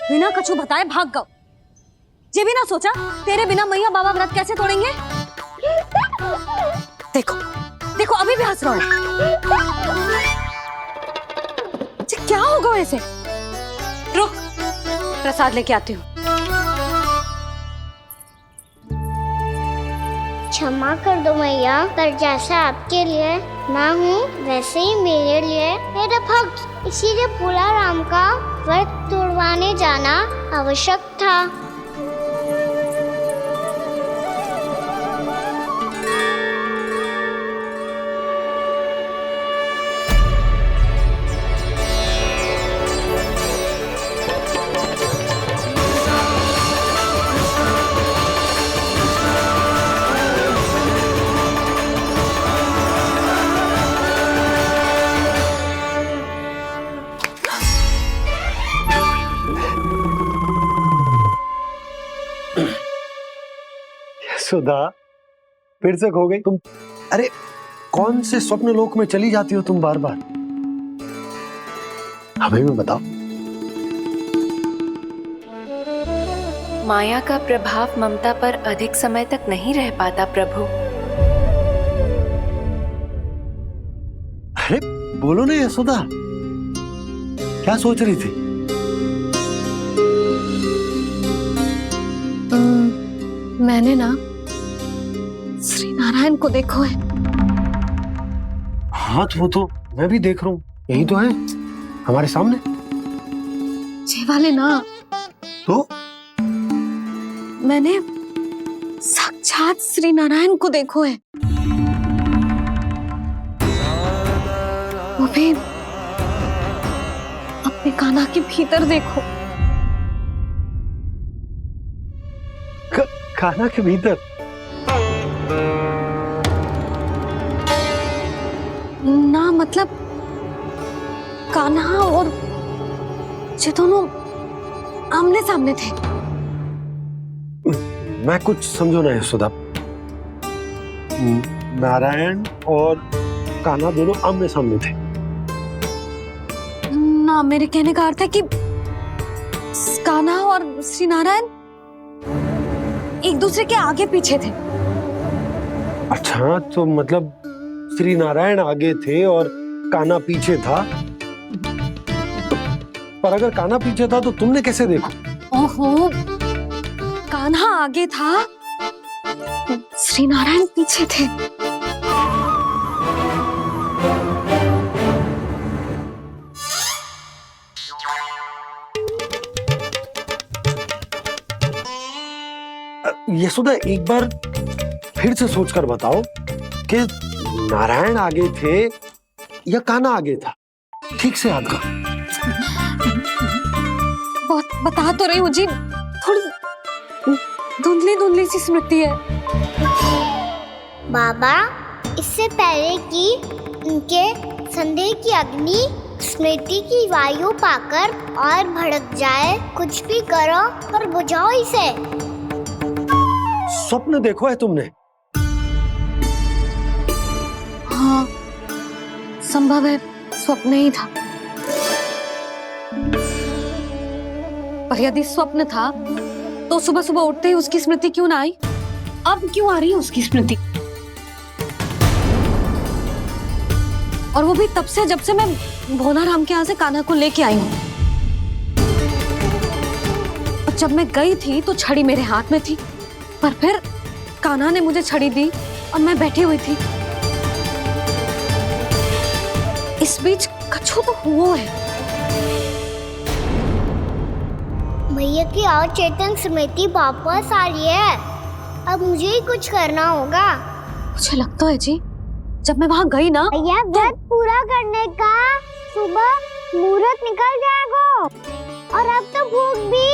बिना कछु बताए भाग गओ। ये भी ना सोचा तेरे बिना मैया बाबा व्रत कैसे तोड़ेंगे। देखो देखो अभी भी हंस रहा है। क्या होगा ऐसे? रुक, प्रसाद लेके आती हूँ। क्षमा कर दो मैया, पर जैसा आपके लिए ना हूँ वैसे ही मेरे लिए मेरा भक्त, इसीलिए भोला राम का व्रत तोड़वाने जाना आवश्यक था। सुधा, फिर से खो गई तुम। अरे कौन से स्वप्न लोक में चली जाती हो तुम बार बार? हमें भी बताओ। माया का प्रभाव ममता पर अधिक समय तक नहीं रह पाता प्रभु। अरे बोलो ना यशोदा, क्या सोच रही थी? मैंने ना श्री नारायण को देखो है। हाँ वो तो मैं भी देख रहा हूँ, यही तो है हमारे सामने। ये वाले ना, तो मैंने साक्षात श्री नारायण को देखो है, वो भी अपने कान्हा के भीतर देखो। कान्हा के भीतर? ना मतलब कान्हा और ये दोनों आमने सामने थे। मैं कुछ समझो ना यशोदा। नारायण और कान्हा दोनों आमने सामने थे? ना, मेरे कहने का अर्थ है कि कान्हा और श्री नारायण एक दूसरे के आगे पीछे थे। अच्छा, तो मतलब श्री नारायण आगे थे और कान्हा पीछे था। पर अगर कान्हा पीछे था तो तुमने कैसे देखा? ओहो, कान्हा आगे था, श्री नारायण पीछे थे। यशोदा एक बार फिर से सोचकर बताओ कि नारायण आगे थे या कान्हा आगे था? ठीक से याद करो। बहुत बता तो रही हूँ जी, थोड़ी धुंधली धुंधली सी स्मृति है। बाबा, इससे पहले कि उनके संदेह की अग्नि स्मृति की वायु पाकर और भड़क जाए, कुछ भी करो और बुझाओ इसे। स्वप्न देखो है तुमने? हाँ, संभव है स्वप्न ही था। पर यदि स्वप्न था तो सुबह सुबह उठते ही उसकी स्मृति क्यों ना आई? अब क्यों आ रही है उसकी स्मृति? और वो भी तब से जब से मैं भोला राम के यहाँ से कान्हा को लेके आई हूँ। और जब मैं गई थी तो छड़ी मेरे हाथ में थी, पर फिर कान्हा ने मुझे छड़ी दी और मैं बैठी हुई थी। इस बीच कछु तो हुआ है। भैया की और चेतन स्मृति वापस आ रही है। अब मुझे ही कुछ करना होगा। मुझे लगता है जी, जब मैं वहां गई ना, भैया व्रत पूरा करने का सुबह मुहूर्त निकल जाएगा और अब तो भूख भी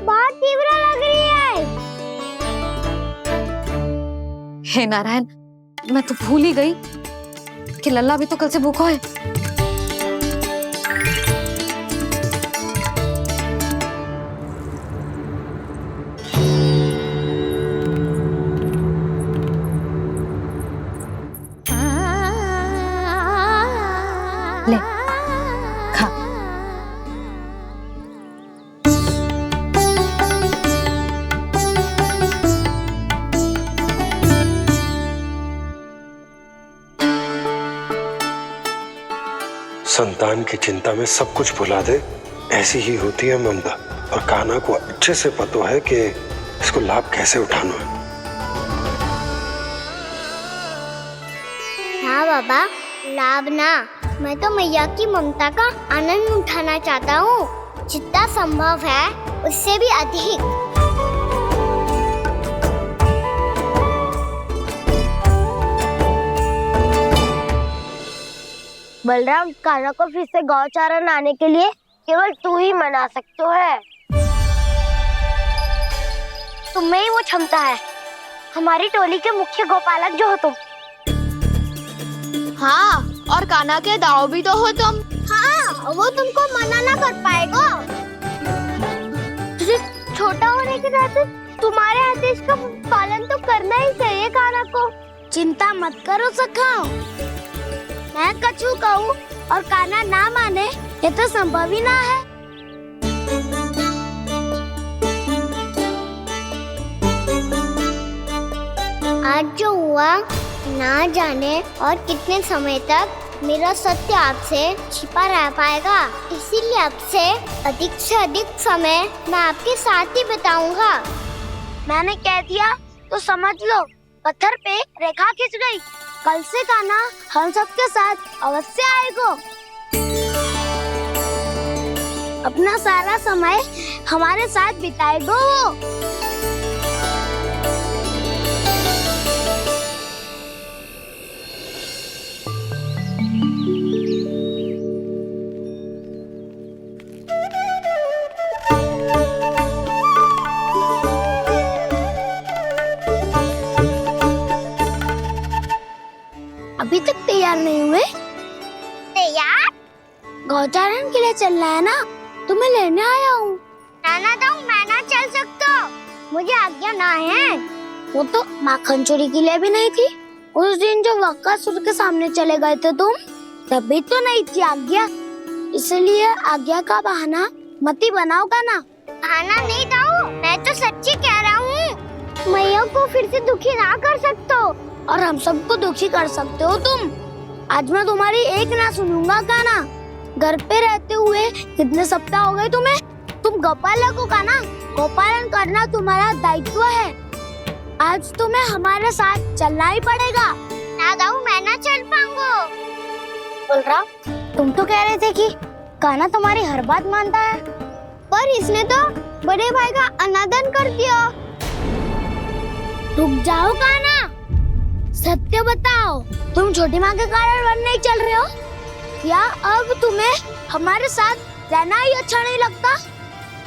बहुत तीव्र लग रही है। हे नारायण, मैं तो भूल ही गई कि लल्ला भी तो कल से भूखा है। ले, खा। वरदान की चिंता में सब कुछ भुला दे, ऐसी ही होती है ममता। और कान्हा को अच्छे से पता है कि इसको लाभ कैसे उठाना है। हाँ बाबा, लाभ ना, मैं तो मैया की ममता का आनंद उठाना चाहता हूँ, जितना संभव है उससे भी अधिक। बलराम, कान्हा को फिर से गौचारण आने के लिए केवल तू ही मना सकते है। तुम में ही वो क्षमता है, हमारी टोली के मुख्य गोपालक जो हो तुम। हाँ, और कान्हा के दाव भी तो हो तुम। हाँ, वो तुमको मना ना कर पाएगा। तुझे छोटा होने के नाते तुम्हारे आदेश का पालन तो करना ही चाहिए कान्हा को। चिंता मत करो सखा, मैं कछु कहूँ और कान्हा ना माने, ये तो संभव ही ना है। आज जो हुआ ना जाने और कितने समय तक मेरा सत्य आपसे छिपा रह पाएगा, इसीलिए आपसे अधिक से अधिक समय मैं आपके साथ ही बिताऊंगा। मैंने कह दिया तो समझ लो, पत्थर पे रेखा खिंच गई। कल से कान्हा हम सबके साथ अवश्य आएगा। अपना सारा समय हमारे साथ बिताएगा वो। अभी तक तैयार नहीं हुए? तैयार? गौचारण के लिए चलना है ना, तुम्हें लेने आया हूँ। नाना दाऊ, मैं ना चल सकता, मुझे आज्ञा ना है। वो तो माखन चोरी के लिए भी नहीं थी। उस दिन जो वक्कासुर के सामने चले गए थे तुम, तभी तो नहीं थी आज्ञा। इसलिए आज्ञा का बहाना मत ही बनाओ कान्हा। बहाना नहीं दाऊ, मैं तो सच्ची कह रहा हूँ। मैया को फिर से दुखी ना कर सकते हो और हम सबको दुखी कर सकते हो तुम। आज मैं तुम्हारी एक ना सुनूंगा कान्हा। घर पे रहते हुए कितने सप्ताह हो गए तुम्हें? तुम गोपालक हो कान्हा, गोपालन करना तुम्हारा दायित्व है। आज तुम्हें हमारे साथ चलना ही पड़ेगा। ना दाऊ, मैं ना चल पाऊंगा। बलराम, तुम तो कह रहे थे कि कान्हा तुम्हारी हर बात मानता है, पर इसने तो बड़े भाई का अनादर कर दिया। रुक जाओ कान्हा, सत्य बताओ, तुम छोटी माँ के कारण वन नहीं चल रहे हो या अब तुम्हें हमारे साथ रहना ही अच्छा नहीं लगता?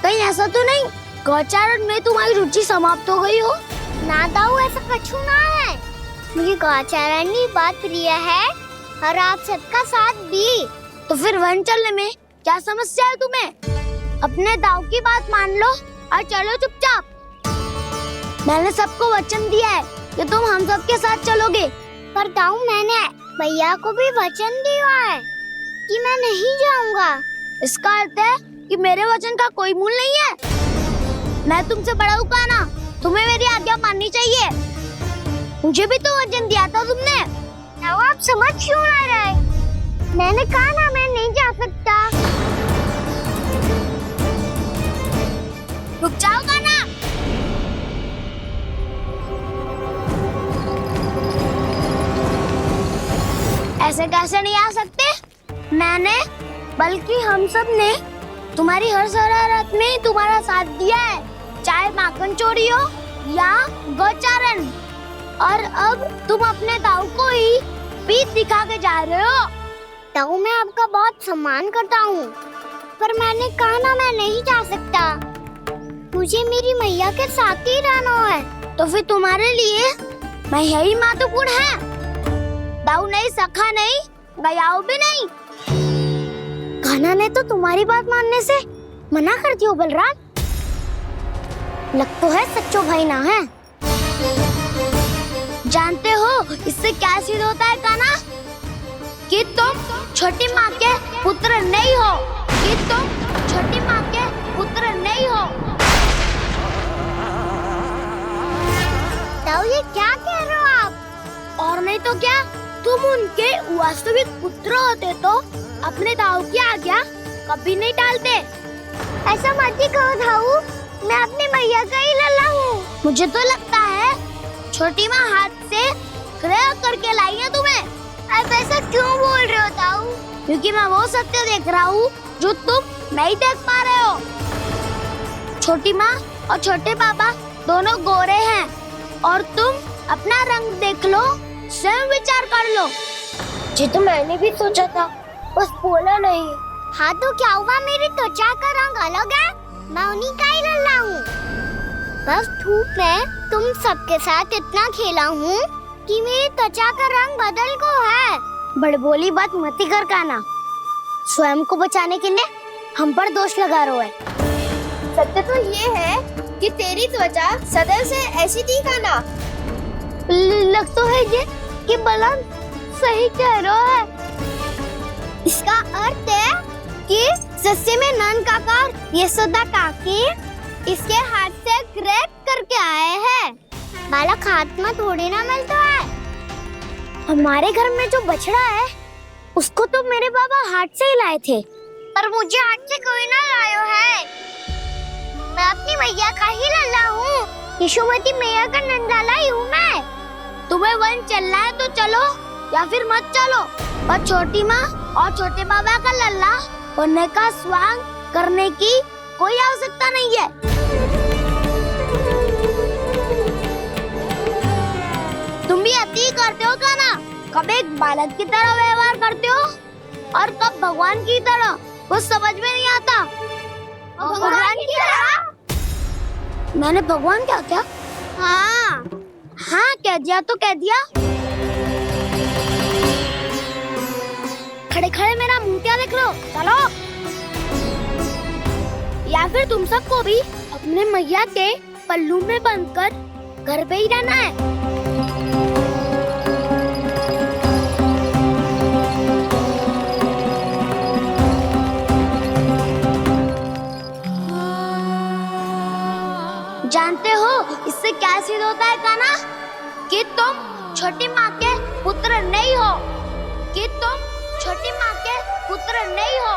कहीं ऐसा तो नहीं गौचारण में तुम्हारी रुचि समाप्त हो गई हो? ना दाऊ, ऐसा कछु ना है। मुझे गौचारण की बात प्रिय है और आप सबका साथ भी। तो फिर वन चलने में क्या समस्या है तुम्हें? अपने दाऊ की बात मान लो और चलो चुपचाप। मैंने सबको वचन दिया है कि तुम हम सबके साथ चलोगे। पर दाऊ, मैंने भैया को भी वचन दिया है कि मैं नहीं जाऊंगा। इसका अर्थ है कि मेरे वचन का कोई मूल नहीं है। मैं तुमसे बड़ा हूँ कान्हा, तुम्हें मेरी आज्ञा माननी चाहिए। मुझे भी तो वचन दिया था तुमने। दाऊ, आप समझ क्यों ना रहे? मैंने कहा ना, मैं नहीं जा सकता। रुक जाओ कान्हा। ऐसे कैसे नहीं आ सकते? मैंने बल्कि हम सब ने तुम्हारी हर शरारत में तुम्हारा साथ दिया है, चाहे माखन चोरी हो या गौचारण। और अब तुम अपने दाऊ को ही पीठ दिखा के जा रहे हो। दाऊ, मैं आपका बहुत सम्मान करता हूँ, पर मैंने कहा ना, मैं नहीं जा सकता। मुझे मेरी मैया के साथ ही रहना है। तो फिर तुम्हारे लिए मैया ही महत्वपूर्ण है। दाऊ नहीं, सखा नहीं, गयाऊ भी नहीं। कान्हा ने तो तुम्हारी बात मानने से मना कर दिया। बलराम, लग तो है सच्चो भाई ना है। जानते हो इससे क्या सिद्ध होता है कान्हा? कि तुम छोटी माँ के पुत्र नहीं हो, कि तुम छोटी माँ के पुत्र नहीं हो। दाऊ, ये क्या कह रहे हो आप? और नहीं तो क्या, तुम उनके वास्तविक पुत्र होते तो अपने दाऊ की आज्ञा कभी नहीं टालते। ऐसा मत ही कहो दाऊ, मैं अपनी मैया का ही लल्ला हूँ। मुझे तो लगता है छोटी माँ हाथ से ग्रह करके लाई है तुम्हें। आप ऐसा क्यों बोल रहे हो दाऊ? क्योंकि मैं वो सत्य देख रहा हूँ जो तुम नहीं देख पा रहे हो। छोटी माँ और छोटे पापा दोनों गोरे हैं और तुम अपना रंग देख लो, स्वयं विचार कर लो। जी तो मैंने भी सोचा था, बस बोला नहीं। हाँ तो क्या हुआ, मेरी त्वचा का रंग अलग है, मैं उन्हीं का ही लल्ला हूँ। बस धूप में तुम सबके साथ इतना खेला हूँ कि मेरी त्वचा का रंग बदल को है। बड़बोली बात मत ही कर काना, स्वयं को बचाने के लिए हम पर दोष लगा रहे है। सत्य तो ये है कि तेरी त्वचा सदैव से ऐसी थी काना। लग तो है ये कि बलम सही कह रहा है। इसका अर्थ है कि सस्ते में नन काकर यशोदा काकी इसके हाथ से ग्रेट करके आए हैं। बालक हाथ में थोड़ी ना मिलता है। हमारे घर में जो बछड़ा है उसको तो मेरे बाबा हाथ से ही लाए थे, पर मुझे हाथ से कोई ना लायो है। मैं अपनी मैया का ही लल्ला हूँ, यशोमती मैया का नंदलाला ही हूँ मैं। तुम्हें वन चलना है तो चलो या फिर मत चलो, पर छोटी माँ और छोटे बाबा का लल्ला बनने का स्वांग करने की कोई आवश्यकता नहीं है। तुम भी अति करते हो क्या ना? कब एक बालक की तरह व्यवहार करते हो और कब भगवान की तरह, कुछ समझ में नहीं आता। भगवान की तरह? मैंने भगवान क्या किया? हाँ हाँ कह दिया तो कह दिया। खड़े खड़े मेरा मुंह क्या देख लो, चलो। या फिर तुम सबको भी अपने मैया के पल्लू में बंधकर घर पे ही रहना है। जानते हो इससे क्या सिद्ध होता है काना? कि तुम छोटी माँ के पुत्र नहीं हो, कि तुम छोटी माँ के पुत्र नहीं हो।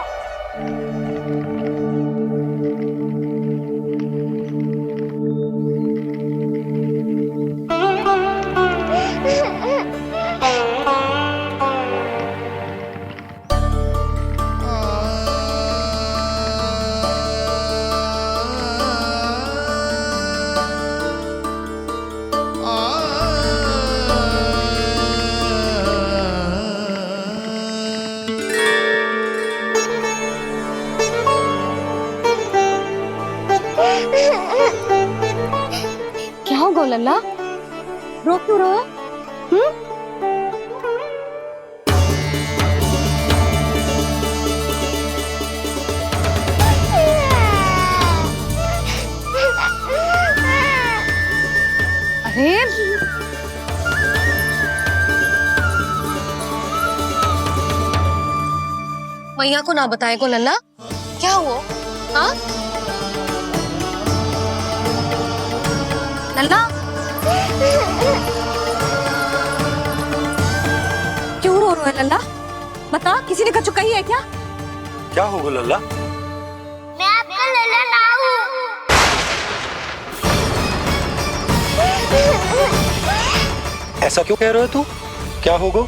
क्या हो गो लल्ला, रो क्यों रहो? अरे मैया को ना बताए को लल्ला, क्या हुआ? हाँ लल्ला, क्यों रो रहा है लल्ला? बता, किसी ने कछु कही है क्या? क्या होगा लल्ला? मैं आपका लल्ला ना हूँ। ऐसा क्यों कह रहे हो तू? क्या होगा?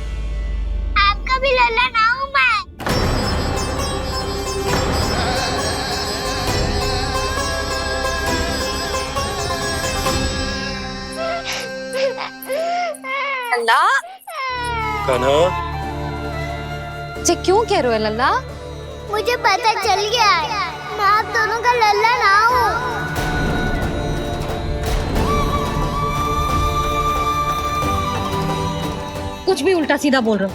आपका भी लल्ला ना हूँ मैं। लल्ला, कान्हा, जे क्यों कह रहे हो लल्ला? मुझे पता चल गया है, मैं आप दोनों का लल्ला ना हूँ। कुछ भी उल्टा सीधा बोल रहे हो,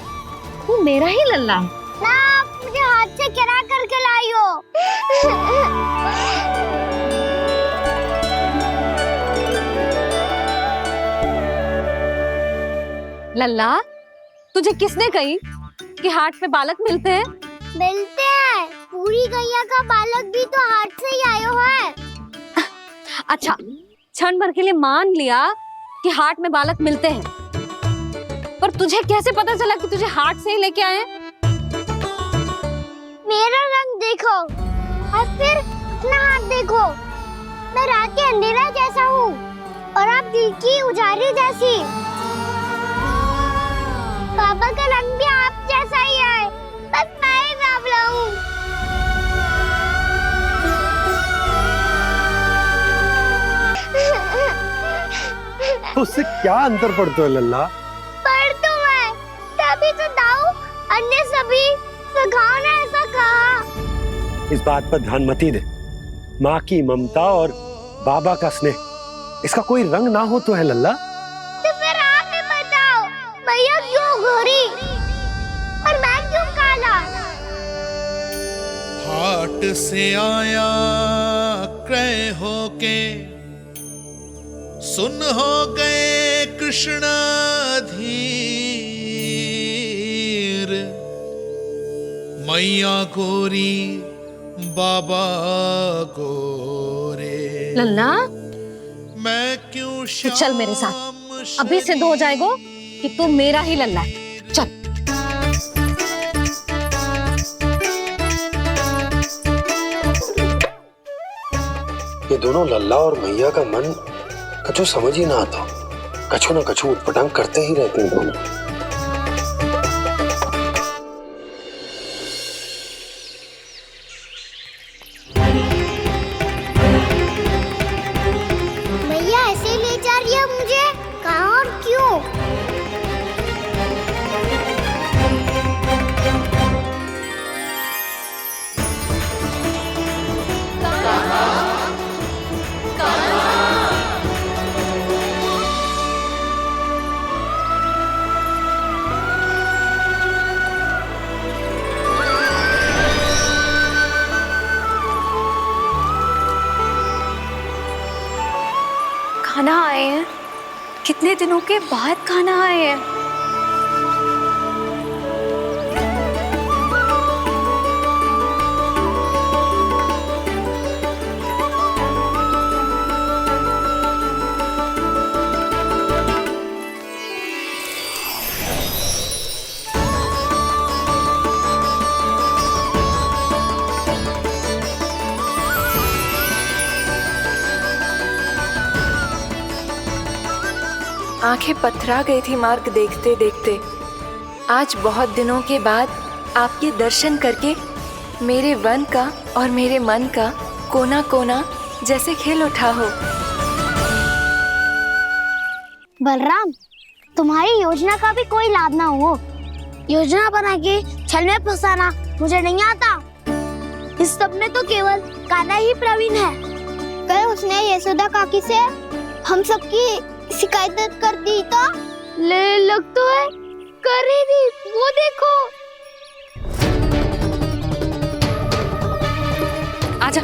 तू मेरा ही लल्ला है। ना आप मुझे हाथ से गिरा करके लाई हो। लल्ला, तुझे किसने कही कि हाट में बालक मिलते हैं? मिलते हैं, पूरी गैया का बालक भी तो हाट से ही आयो है। अच्छा, क्षण भर के लिए मान लिया कि हाट में बालक मिलते हैं, पर तुझे कैसे पता चला कि तुझे हाट से ही लेके आए हैं? मेरा रंग देखो और फिर अपना हाथ देखो। मैं रात के अंधेरा जैसा हूँ और आप दिल की उजाली जैसी। पापा का रंग भी आप जैसा ही है, बस मैं ही बावला हूँ। उससे क्या अंतर पड़ता है लल्ला? पर तो मैं तभी तो दाऊ अन्य सभी सखाओ ने ऐसा कहा। इस बात पर ध्यान मत ही दे। माँ की ममता और बाबा का स्नेह, इसका कोई रंग ना हो तो है लल्ला। तो फिर आप ही बताओ, भैया क्यों गोरी और मैं क्यों काला? हाट से आया क्रय होके, सुन हो गए कृष्ण धीर। मैया गोरी बाबा गोरे, लल्ला मैं क्यों तू चल मेरे साथ, अभी सिद्ध हो जाएगा कि तू मेरा ही लल्ला है। चल। ये दोनों लल्ला और मैया का मन कछु समझ ही ना आता। कछु ना कछु उटपटांग करते ही रहते हैं दोनों। भैया ऐसे ले जा रही है मुझे, कहाँ और क्यों? खाना आए हैं, कितने दिनों के बाद खाना आए हैं। आंखें पथरा गई थी मार्ग देखते देखते। आज बहुत दिनों के बाद आपके दर्शन करके मेरे वन का और मेरे मन का कोना कोना जैसे खिल उठा हो। बलराम, तुम्हारी योजना का भी कोई लाभ ना हो। योजना बना के छल में फंसाना मुझे नहीं आता। इस सब में तो केवल कान्हा ही प्रवीण है। कल उसने यशोदा काकी से हम सबकी शिकायत कर दी तो ले लग तो है कर ही दी, वो देखो। आजा।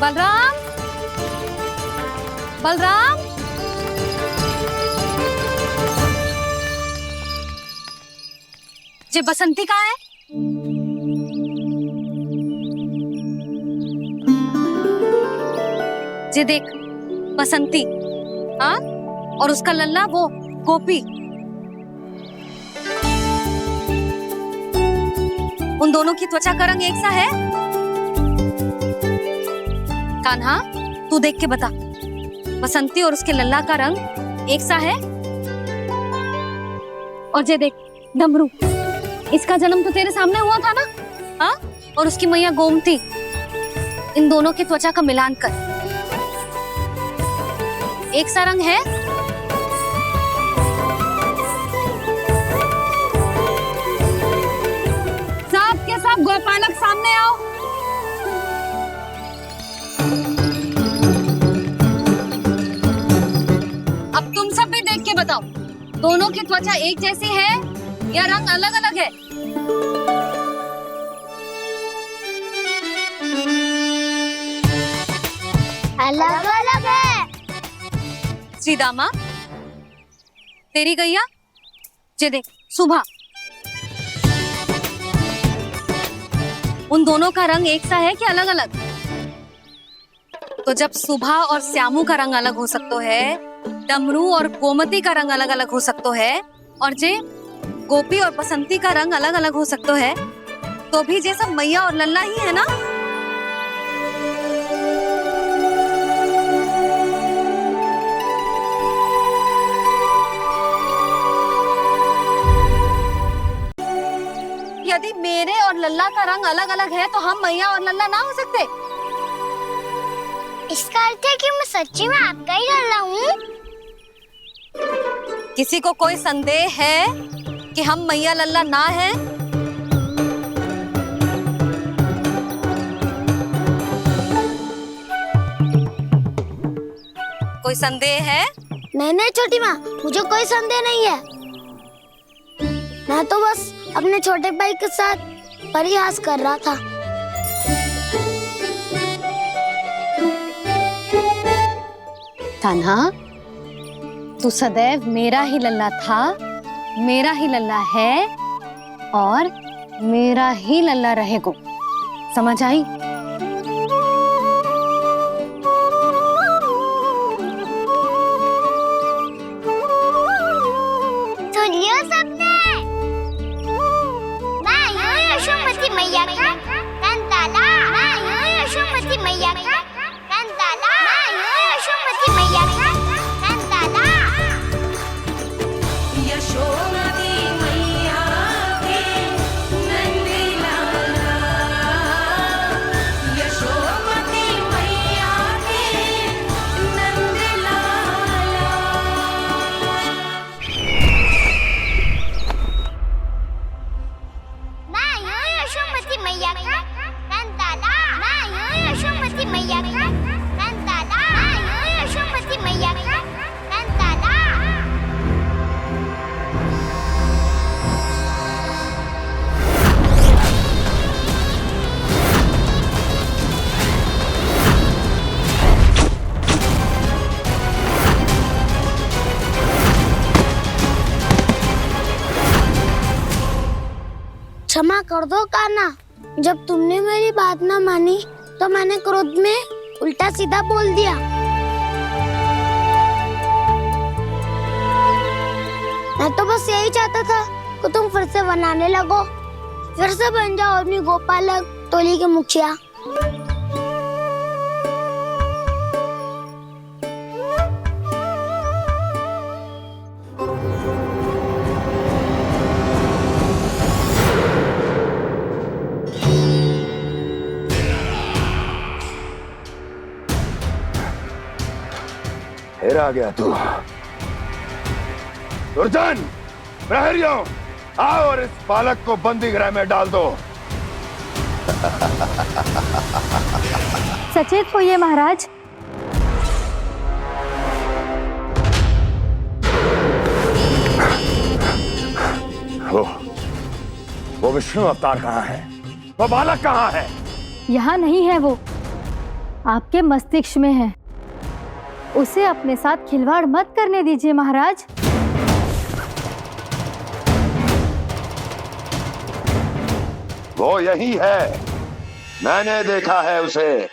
बलराम, बलराम, ये बसंती कहाँ है? ये देख बसंती, हाँ, और उसका लल्ला वो गोपी। उन दोनों की त्वचा का रंग एक सा है? कान्हा, तू देख के बता, बसंती और उसके लल्ला का रंग एक सा है? और ये देख डमरू, इसका जन्म तो तेरे सामने हुआ था ना, हाँ? और उसकी मैया गोमती, इन दोनों की त्वचा का मिलान कर, एक सा रंग है? सब के सब गोपालक सामने आओ। अब तुम सब भी देख के बताओ, दोनों की त्वचा एक जैसी है या रंग अलग अलग है? अलग अलग है। श्री दामा, तेरी गैया जे देख सुबह, उन दोनों का रंग एक सा है कि अलग अलग? तो जब सुबह और श्यामू का रंग अलग हो सकता है, डमरू और गोमती का रंग अलग अलग हो सकता है, और जे गोपी और बसंती का रंग अलग अलग हो सकता है, तो भी जे सब मैया और लल्ला ही है ना? यदि मेरे और लल्ला का रंग अलग अलग है तो हम मैया और लल्ला ना हो सकते? इसका अर्थ है कि मैं सच्ची में आपका ही लल्ला हूँ। किसी को कोई संदेह है कि हम मैया लल्ला ना हैं? कोई संदेह है? नहीं नहीं छोटी माँ, मुझे कोई संदेह नहीं है। मैं तो बस अपने छोटे भाई के साथ परिहास कर रहा था। कान्हा, तू सदैव मेरा ही लल्ला था, मेरा ही लल्ला है और मेरा ही लल्ला रहेगा। समझ आई? सुनियो सबने, मैं हूँ यशोमती मैया का कंताला। मैं हूँ यशोमती मैया का कंताला। मैं हूँ यशोमती मैया का कंताला। यशोमती मैया के नंदी लाला, यशोमती मैया के नंदी लाला। मैं हूँ यशोमती मैया का कंताला। मैं हूँ यशोमती मैया का कंताला। मैं हूँ यशोमती मैया का कंताला। क्षमा कर दो कान्हा, जब तुमने मेरी बात ना मानी तो मैंने क्रोध में उल्टा सीधा बोल दिया। मैं तो बस यही चाहता था कि तुम फिर से बनाने लगो, फिर से बन जाओ अपनी गोपालक टोली के मुखिया। फिर आ गया तू। दुर्जन, प्रहरियों, आओ और इस बालक को बंदी गृह में डाल दो। सचेत होइए महाराज। वो विष्णु अवतार कहाँ है? वो बालक कहाँ है? यहाँ नहीं है वो, आपके मस्तिष्क में है। उसे अपने साथ खिलवाड़ मत करने दीजिए महाराज। वो यही है, मैंने देखा है उसे।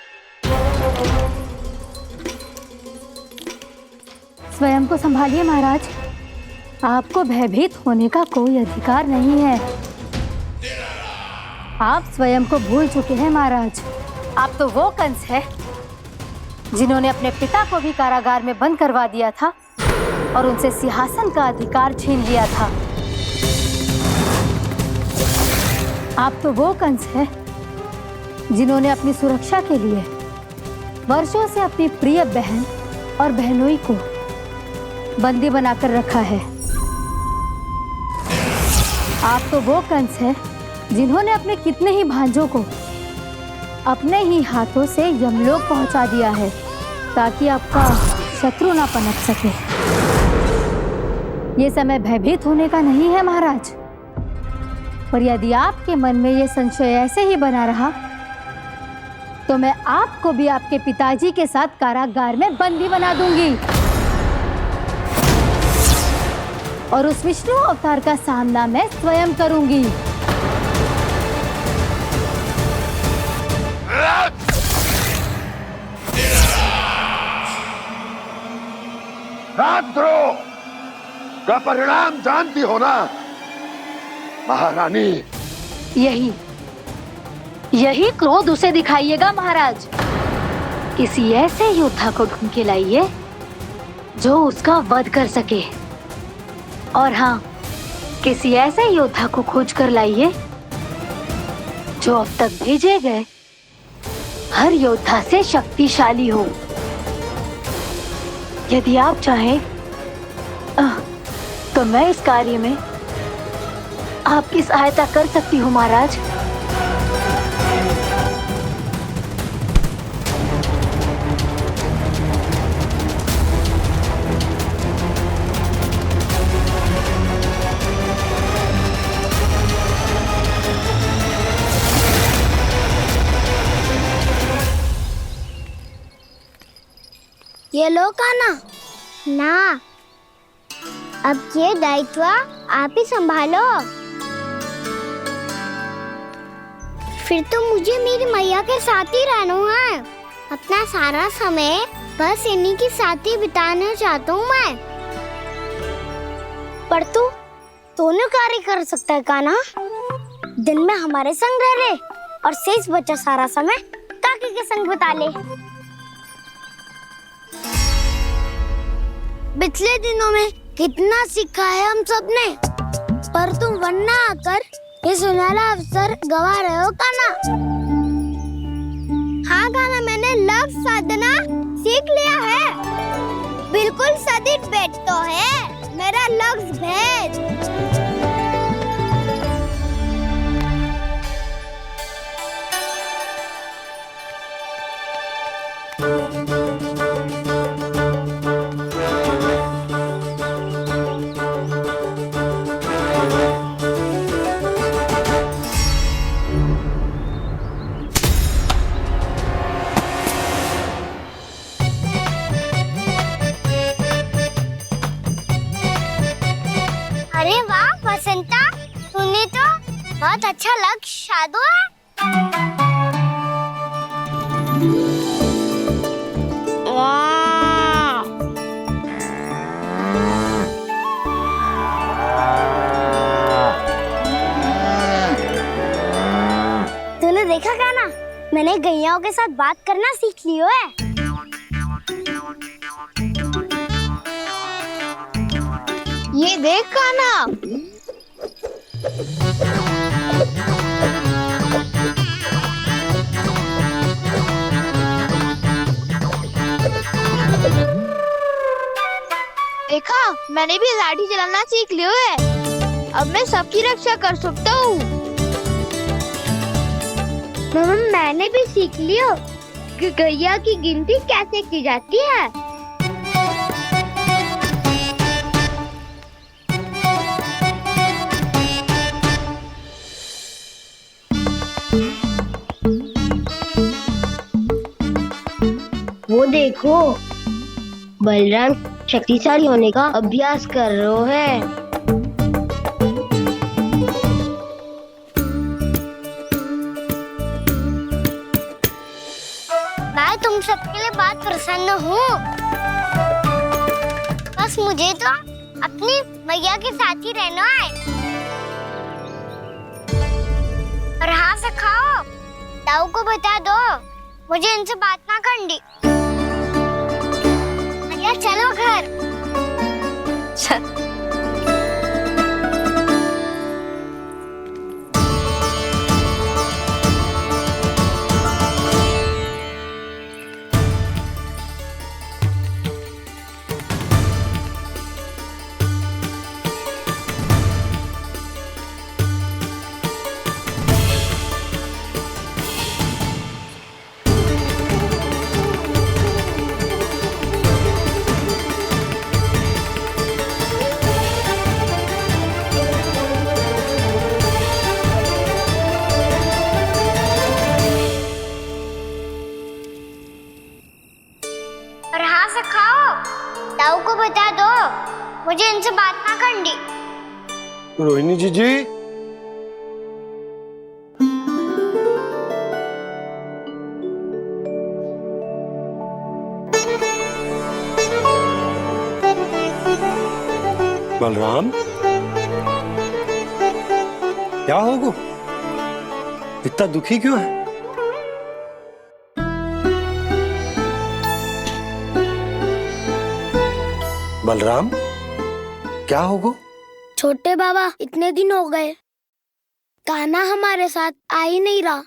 स्वयं को संभालिए महाराज, आपको भयभीत होने का कोई अधिकार नहीं है। आप स्वयं को भूल चुके हैं महाराज। आप तो वो कंस है जिन्होंने अपने पिता को भी कारागार में बंद करवा दिया था और उनसे सिंहासन का अधिकार छीन लिया था। आप तो वो कंस है जिन्होंने अपनी सुरक्षा के लिए वर्षों से अपनी प्रिय बहन और बहनोई को बंदी बनाकर रखा है। आप तो वो कंस है जिन्होंने अपने कितने ही भांजों को अपने ही हाथों से यमलोक पहुंचा दिया है ताकि आपका शत्रु ना पनप सके। ये समय भयभीत होने का नहीं है महाराज, पर यदि आपके मन में ये संशय ऐसे ही बना रहा तो मैं आपको भी आपके पिताजी के साथ कारागार में बंदी बना दूंगी और उस विष्णु अवतार का सामना मैं स्वयं करूंगी। राजद्रोह का परिणाम जानती हो ना महारानी? यही क्रोध उसे दिखाइएगा महाराज। किसी ऐसे योद्धा को ढूंढ के लाइए जो उसका वध कर सके, और हाँ, किसी ऐसे योद्धा को खोज कर लाइए जो अब तक भेजे गए हर योद्धा से शक्तिशाली हो। यदि आप चाहें तो मैं इस कार्य में आपकी सहायता कर सकती हूँ महाराज। ये लो कान्हा। ना, अब ये दायित्व आप ही संभालो। फिर तो मुझे मेरी मैया के साथ ही रहना है। अपना सारा समय बस इन्हीं के साथ ही बिताना चाहता हूँ मैं। पर तू दोनों कार्य कर सकता है कान्हा। दिन में हमारे संग रह ले और शेष बचा सारा समय काकी के संग बिता ले। पिछले दिनों में कितना सीखा है हम सब ने, पर तुम वरना आकर ये सुनहरा अवसर गवा रहे हो कान्हा। हाँ कान्हा, मैंने लक्ष्य साधना सीख लिया है। बिल्कुल सदित भेद तो है मेरा लक्ष्य भेद। अरे वाह बसंता, तूने तो बहुत अच्छा लक्ष्य साधा है। वाह, तूने देखा कान्हा, मैंने गैयाओं के साथ बात करना सीख लियो है। ये देख कान्हा। देखा, मैंने भी लाठी चलाना सीख लियो है। अब मैं सबकी रक्षा कर सकता हूँ। मैंने भी सीख लियो कि गैया की गिनती कैसे की जाती है। वो देखो, बलराम शक्तिशाली होने का अभ्यास कर रहे हैं। मैं तुम सबके लिए बहुत प्रसन्न हूँ। बस मुझे तो अपनी मैया के साथ ही रहना है। और हाँ सखाओ, ताऊ को बता दो मुझे इनसे बात ना करनी। मैया चलो घर। और हाँ से खाओ। ताऊ को बता दो मुझे इनसे बात ना करनी। रोहिणी जी बलराम, क्या होगा? इतना दुखी क्यों है? बलराम, क्या होगा? छोटे बाबा, इतने दिन हो गए कान्हा हमारे साथ आ ही नहीं रहा।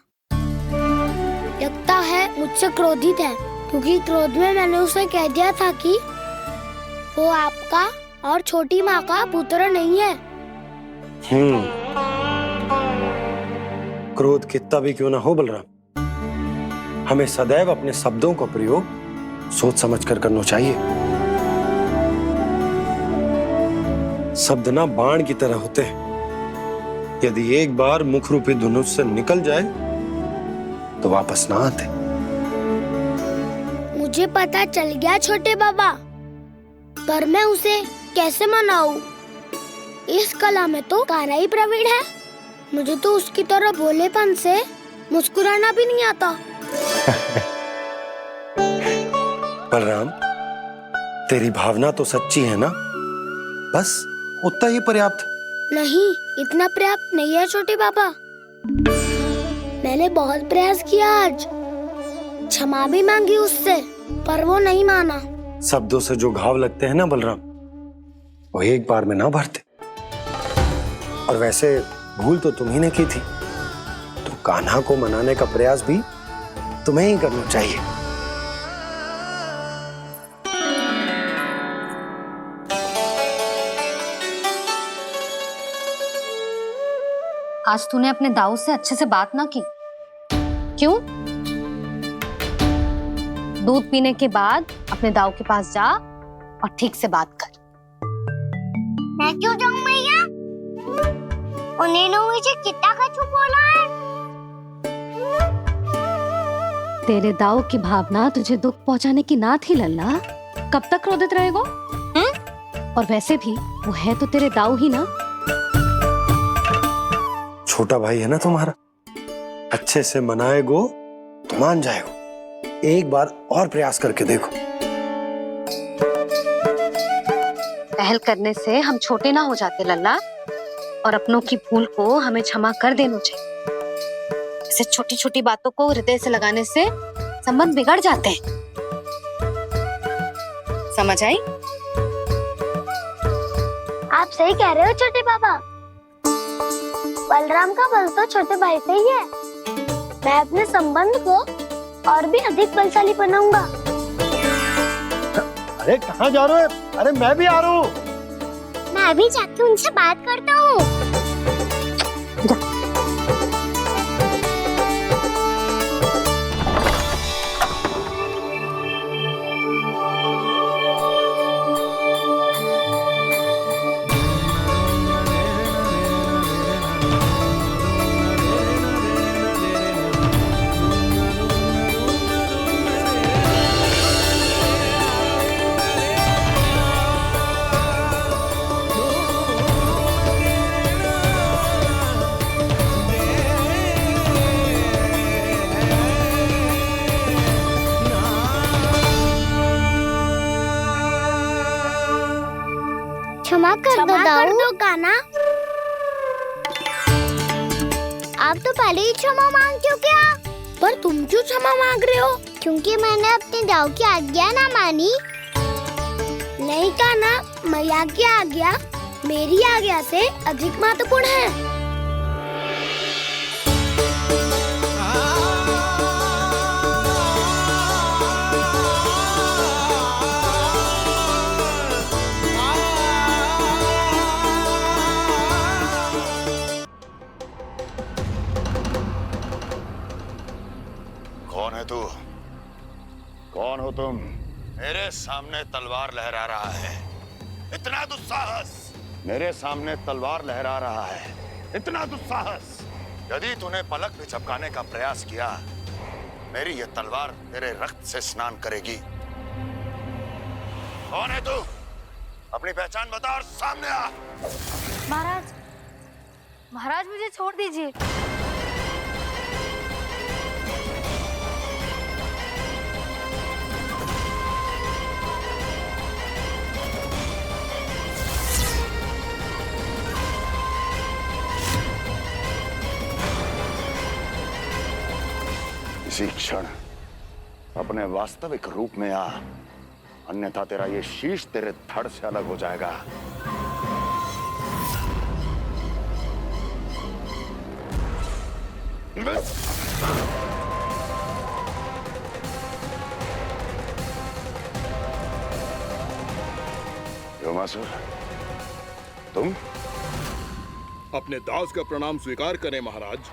लगता है मुझसे क्रोधित है, क्योंकि क्रोध में मैंने उसे कह दिया था कि वो आपका और छोटी माँ का पुत्र नहीं है। क्रोध कितना भी क्यों ना हो बलराम, हमें सदैव अपने शब्दों का प्रयोग सोच समझ कर करना चाहिए। शब्द ना बाण की तरह होते हैं, यदि एक बार मुख रूपी धनुष से निकल जाए तो वापस ना आते। मुझे पता चल गया छोटे बाबा, पर मैं उसे कैसे मनाऊं? इस कला में तो कान्हा ही प्रवीण है। मुझे तो उसकी तरह भोलेपन से मुस्कुराना भी नहीं आता। बलराम, तेरी भावना तो सच्ची है ना, बस उतना ही पर्याप्त। नहीं, इतना पर्याप्त नहीं है छोटे बाबा। मैंने बहुत प्रयास किया आज, क्षमा भी मांगी उससे, पर वो नहीं माना। शब्दों से जो घाव लगते हैं ना बलराम, वो एक बार में ना भरते। और वैसे भूल तो तुम्ही ने की थी, तो कान्हा को मनाने का प्रयास भी तुम्हें ही करना चाहिए। आज तूने अपने दाऊ से अच्छे से बात ना की, क्यों? दूध पीने के बाद अपने दाऊ के पास जा और ठीक से बात कर। मैं क्यों जाऊं मैया? उन्होंने मुझे कितना कछु बोला है। तेरे दाऊ की भावना तुझे दुख पहुंचाने की ना थी लल्ला। कब तक क्रोधित रहेगो? और वैसे भी वो है तो तेरे दाऊ ही ना। छोटा भाई है ना तुम्हारा, अच्छे से मनाएगो तो मान जाएगो। एक बार और प्रयास करके देखो। पहल करने से हम छोटे ना हो जाते लल्ला, और अपनों की भूल को हमें क्षमा कर देना चाहिए। ऐसे छोटी छोटी बातों को हृदय से लगाने से संबंध बिगड़ जाते हैं। समझ आई? आप सही कह रहे हो छोटे बाबा। बलराम का बल तो छोटे भाई से ही है। मैं अपने संबंध को और भी अधिक बलशाली बनाऊंगा। अरे कहाँ जा रहे हो? अरे मैं भी आ रहा हूँ। मैं भी जाके उनसे बात करता हूँ। क्षमा कर दो कान्हा। आप तो पहले ही क्षमा मांगते हो क्या? पर तुम क्यों क्षमा मांग रहे हो? क्योंकि मैंने अपने दाऊ की आज्ञा ना मानी। नहीं कान्हा, मैया की आज्ञा मेरी आज्ञा से अधिक महत्वपूर्ण है। कौन है तू? कौन हो तुम? मेरे सामने तलवार लहरा रहा है, इतना दुस्साहस! मेरे सामने तलवार लहरा रहा है, इतना दुस्साहस! यदि तूने पलक भी झपकाने का प्रयास किया, मेरी यह तलवार तेरे रक्त से स्नान करेगी। कौन है तू? अपनी पहचान बता और सामने आ। महाराज, महाराज मुझे छोड़ दीजिए। इसी क्षण अपने वास्तविक रूप में आ, अन्यथा तेरा ये शीश तेरे धड़ से अलग हो जाएगा। योमासुर, तुम? अपने दास का प्रणाम स्वीकार करें महाराज।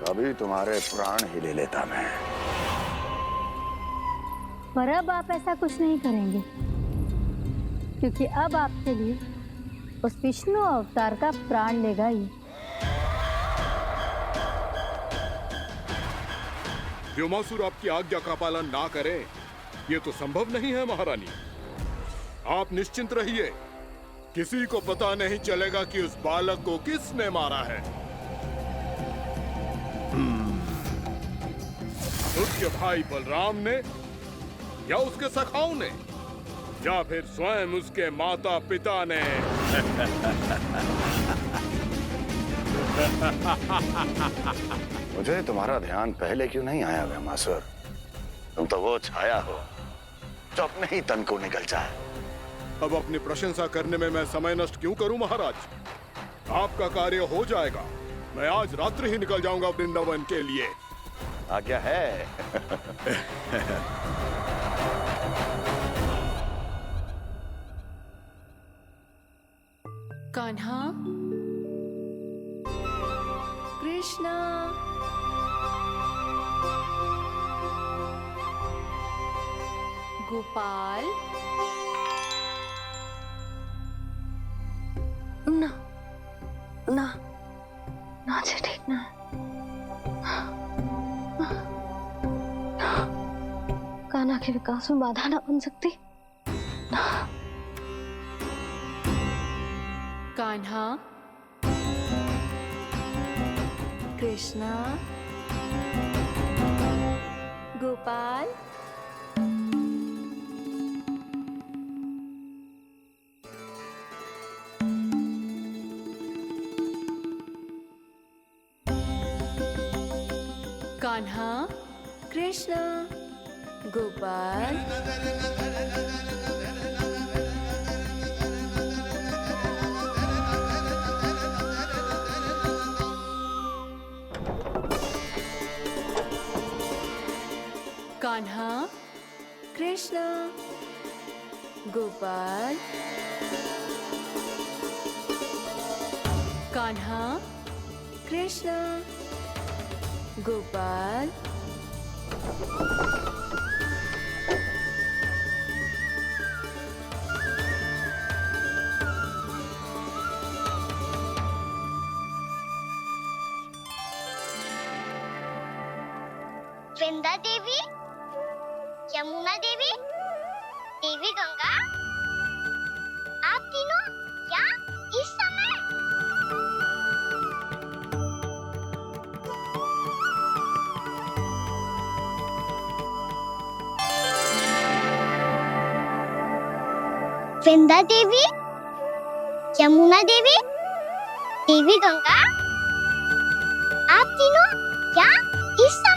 अभी तुम्हारे प्राण ही ले लेता मैं। पर अब आप ऐसा कुछ नहीं करेंगे, क्योंकि अब आपके लिए उस विष्णु अवतार का प्राण लेगा ही। व्योमासुर आपकी आज्ञा का पालन ना करे, ये तो संभव नहीं है महारानी। आप निश्चिंत रहिए, किसी को पता नहीं चलेगा कि उस बालक को किसने मारा है। उसके भाई बलराम ने, या उसके सखाओं ने, या फिर स्वयं उसके माता पिता ने। मुझे तुम्हारा ध्यान पहले क्यों नहीं आया व्योमासुर? तुम तो वो छाया हो जो अपने ही तन को निकल जाए। अब अपनी प्रशंसा करने में मैं समय नष्ट क्यों करूं महाराज? आपका कार्य हो जाएगा। मैं आज रात्रि ही निकल जाऊंगा वृंदावन के लिए। आज्ञा है। कान्हा, कृष्णा, गोपाल। ना ना ना, ठीक ना। कान्हा के विकास में बाधा ना बन सकती। कान्हा, कृष्णा, गोपाल। कान्हा, कृष्णा, गोपाल। कान्हा, कृष्णा, गोपाल। कान्हा, कृष्णा, गोपाल। वृंदा देवी, यमुना देवी, देवी गंगा, आप तीनों यहाँ इस समय? वृंदा देवी, यमुना देवी, देवी गंगा, आप तीनों यहाँ इस समय?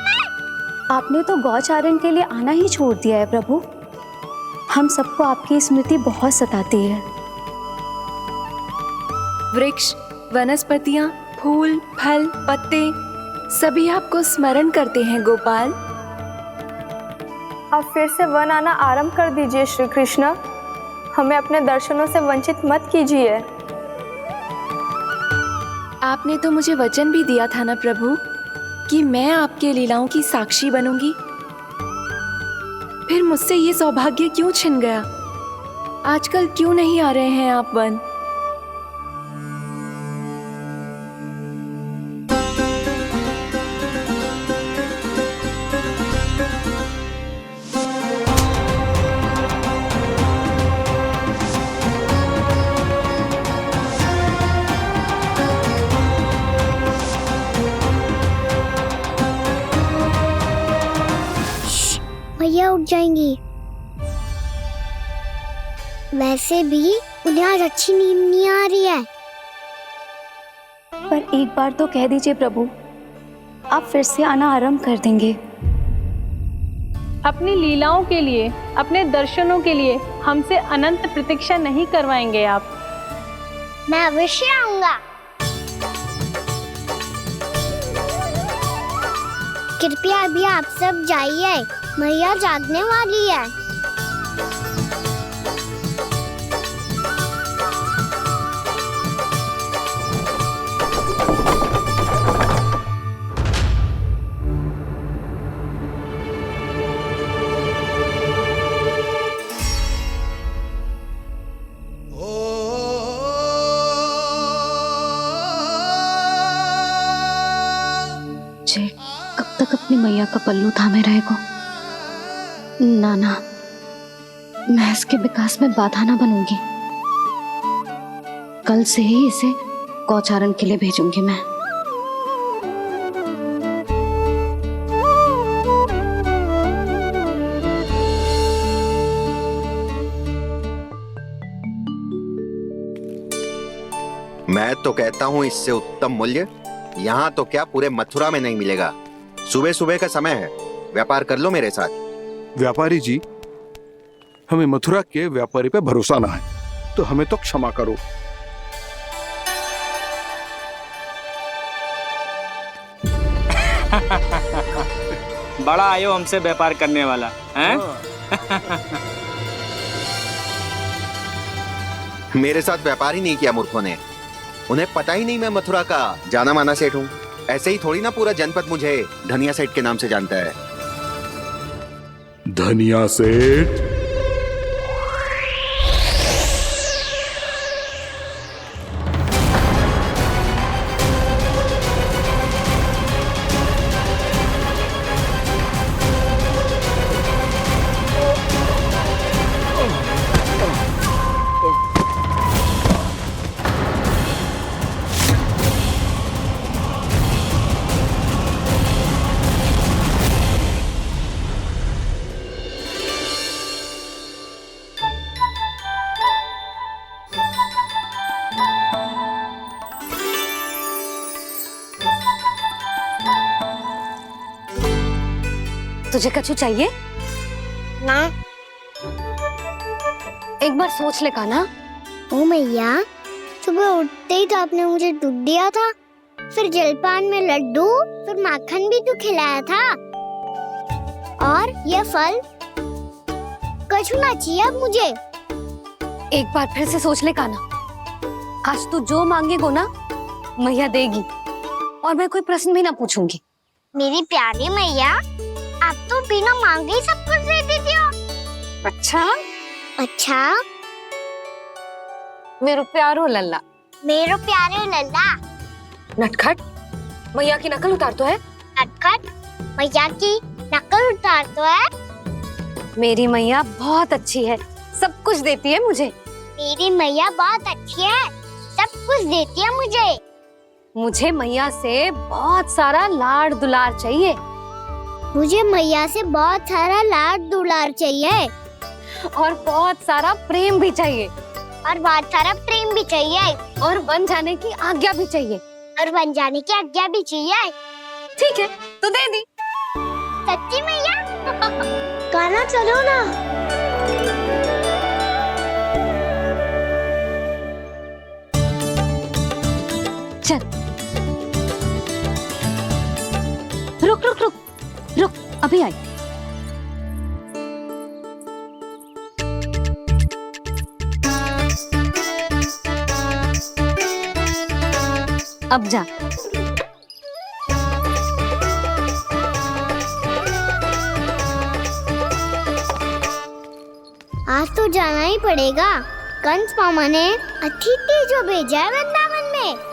आपने तो गौचारण के लिए आना ही छोड़ दिया है प्रभु। हम सबको आपकी स्मृति बहुत सताती है। वृक्ष, वनस्पतियां, फूल, फल, पत्ते सभी आपको स्मरण करते हैं गोपाल। अब फिर से वन आना आरंभ कर दीजिए श्री कृष्ण। हमें अपने दर्शनों से वंचित मत कीजिए। आपने तो मुझे वचन भी दिया था ना प्रभु कि मैं आपके लीलाओं की साक्षी बनूंगी। फिर मुझसे ये सौभाग्य क्यों छिन गया? आजकल क्यों नहीं आ रहे हैं आप वन? उठ जाएंगी। वैसे भी उन्हें आज अच्छी नींद नहीं आ रही है। पर एक बार तो कह दीजिए प्रभु, आप फिर से आना आरंभ कर देंगे। अपनी लीलाओं के लिए, अपने दर्शनों के लिए हमसे अनंत प्रतीक्षा नहीं करवाएंगे आप? मैं अवश्य आऊंगा। कृपया अभी आप सब जाइए, मैया जागने वाली है। जे कब तक अपनी मैया का पल्लू थामे रहेगो? ना ना, मैं इसके विकास में बाधा ना बनूंगी। कल से ही इसे गौचारण के लिए भेजूंगी मैं। मैं तो कहता हूँ इससे उत्तम मूल्य यहाँ तो क्या पूरे मथुरा में नहीं मिलेगा। सुबह सुबह का समय है, व्यापार कर लो मेरे साथ। व्यापारी जी, हमें मथुरा के व्यापारी पे भरोसा ना है, तो हमें तो क्षमा करो। बड़ा आयो हमसे व्यापार करने वाला हैं? मेरे साथ व्यापार ही नहीं किया मूर्खों ने। उन्हें पता ही नहीं मैं मथुरा का जाना माना सेठ हूँ। ऐसे ही थोड़ी ना पूरा जनपद मुझे धनिया सेठ के नाम से जानता है। धनिया सेठ? तुझे कछु चाहिए? ना। एक बार सोच ले कान्हा। ओ मैया, सुबह उठते ही तो आपने मुझे दूध दिया था, फिर जलपान में लड्डू, फिर माखन भी तो खिलाया था, और ये फल कछु ना चाहिए अब मुझे। एक बार फिर से सोच ले कान्हा। आज तू जो मांगेगो ना, मैया देगी, और मैं कोई प्रश्न भी ना पूछूंगी। मेरी प्यारी मैया, आप तो बिना मांगे ही सब कुछ दे देती हो। अच्छा? अच्छा? मेरो प्यारो लल्ला। मेरो प्यारे लल्ला। नटखट, मैया की नकल उतार तो है। नटखट, मैया की नकल उतार तो है। मेरी मैया बहुत अच्छी है, सब कुछ देती है मुझे। मेरी मैया बहुत अच्छी है, सब कुछ देती है मुझे। मुझे मैया से बहुत सारा लाड़ दुलार चाहिए। मुझे मैया से बहुत सारा लाड दुलार चाहिए, और बहुत सारा प्रेम भी चाहिए, और बहुत सारा प्रेम भी चाहिए, और बन जाने की आज्ञा भी चाहिए, और बन जाने की आज्ञा भी चाहिए। ठीक है, तो दे दी। सच्ची मैया? गाना चलो ना। चल, रुक रुक रुक रुक, अभी आई। अब जा। आज तो जाना ही पड़ेगा। कंस मामा ने अतिथि जो भेजा है वृंदावन में।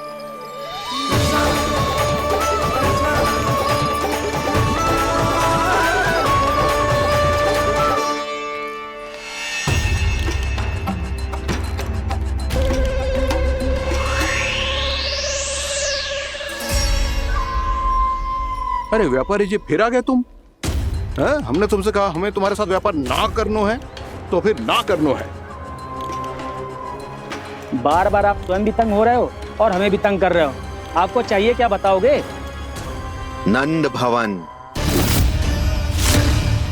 अरे व्यापारी जी, फिर आ गए तुम? हमने तुमसे कहा हमें तुम्हारे साथ व्यापार ना करनो है, तो फिर ना करनो है। बार बार आप स्वयं भी तंग हो रहे हो और हमें भी तंग कर रहे हो। आपको चाहिए क्या बताओगे? नंद भवन।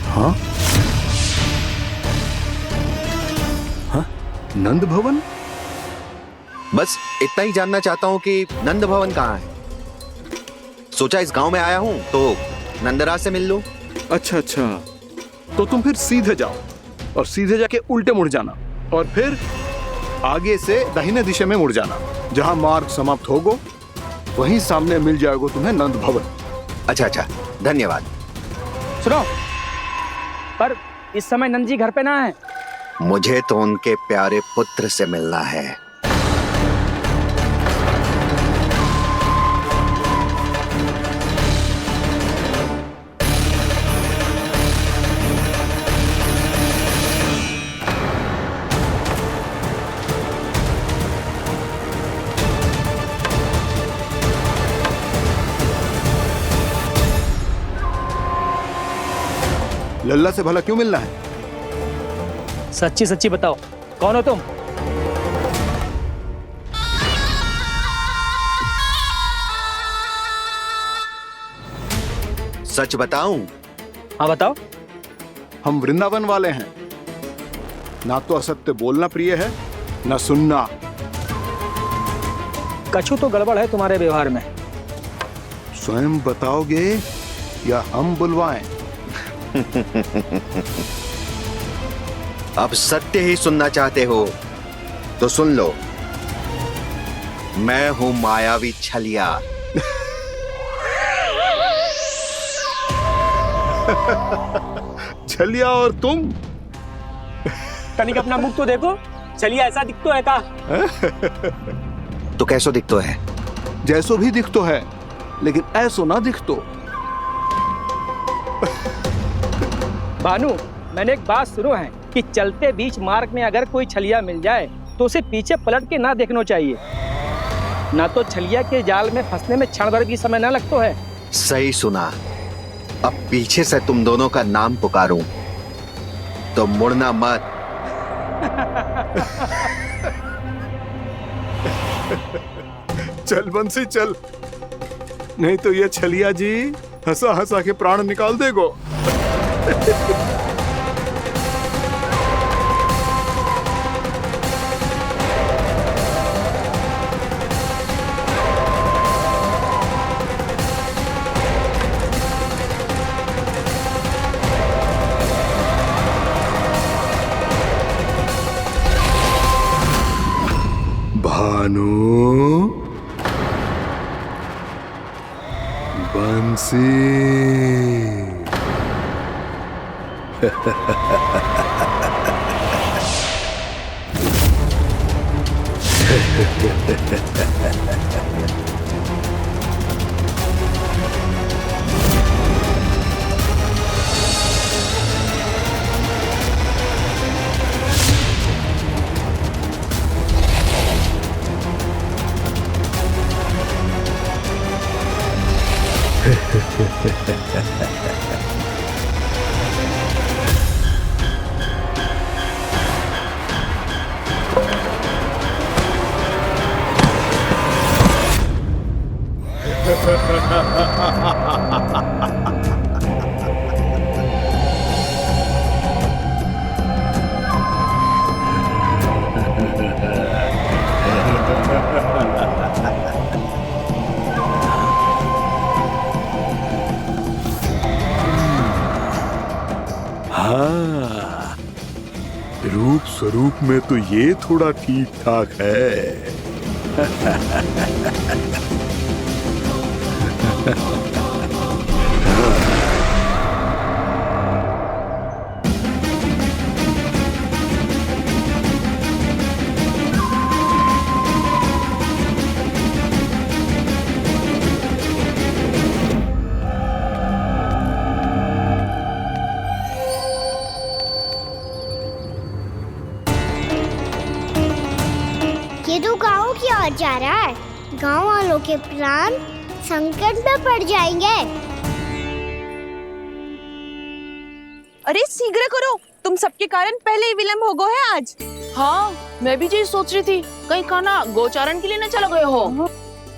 हाँ? हाँ? नंद भवन? बस इतना ही जानना चाहता हूँ कि नंद भवन कहाँ है। सोचा इस गांव में आया हूँ तो नंदराज से मिल लूं। अच्छा अच्छा, तो तुम फिर सीधे जाओ और सीधे जाके उल्टे मुड़ जाना और फिर आगे से दाहिने दिशा में मुड़ जाना। जहां मार्ग समाप्त होगो वहीं सामने मिल जाएगा तुम्हें नंद भवन। अच्छा अच्छा, धन्यवाद। सुनो, पर इस समय नंद जी घर पे ना है। मुझे तो उनके प्यारे पुत्र से मिलना है। लल्ला से भला क्यों मिलना है? सच्ची सच्ची बताओ, कौन हो तुम? सच बताऊं? हाँ बताओ। हम वृंदावन वाले हैं। ना तो असत्य बोलना प्रिय है, ना सुनना। कछु तो गड़बड़ है तुम्हारे व्यवहार में। स्वयं बताओगे या हम बुलवाएं? अब सत्य ही सुनना चाहते हो तो सुन लो। मैं हूं मायावी छलिया। छलिया और तुम? तनिक अपना मुख तो देखो, छलिया ऐसा दिखतो है का? तो कैसो दिखतो है? जैसो भी दिखतो है, लेकिन ऐसो ना दिखतो। भानु, मैंने एक बात सुनो है कि चलते बीच मार्ग में अगर कोई छलिया मिल जाए तो उसे पीछे पलट के ना देखना चाहिए, ना तो छलिया के जाल में फंसने में क्षण भर भी समय ना लगता है। सही सुना। अब पीछे से तुम दोनों का नाम पुकारूं तो मुड़ना मत। चल बंसी चल, नहीं तो ये छलिया जी हंसा हंसा के प्राण निकाल देगो। भानु, बंसी। हाँ, रूप स्वरूप में तो ये थोड़ा ठीक ठाक है। ये तो गाँव की ओर जा रहा है। गाँव वालों के प्राण संकट में पड़ जाएंगे। अरे शीघ्र करो, तुम सबके कारण पहले ही विलम्ब हो गो है आज। हाँ, मैं भी यही सोच रही थी, कहीं कान्हा गोचारण के लिए न चला गए हो।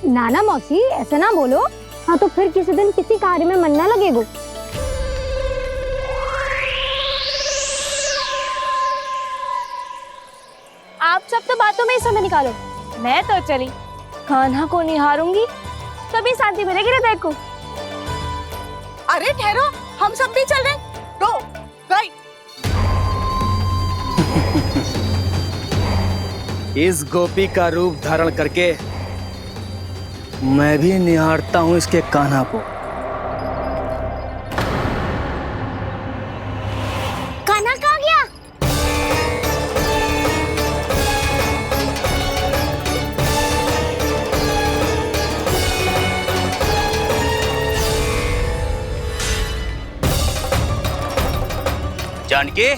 नाना मौसी ऐसे ना बोलो। हाँ तो फिर किसी दिन किसी कार्य में मन ना लगेगो। आप सब तो बातों में ही समय निकालो। मैं तो चली कान्हा को निहारूंगी, तभी शांति मिलेगी हृदय को। अरे ठहरो, हम सब भी चल रहे। तो गई। इस गोपी का रूप धारण करके मैं भी निहारता हूँ इसके कान्हा को। कान्हा कहाँ गया? जानकी,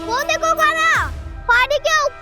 वो देखो कान्हा, पहाड़ी के ऊपर।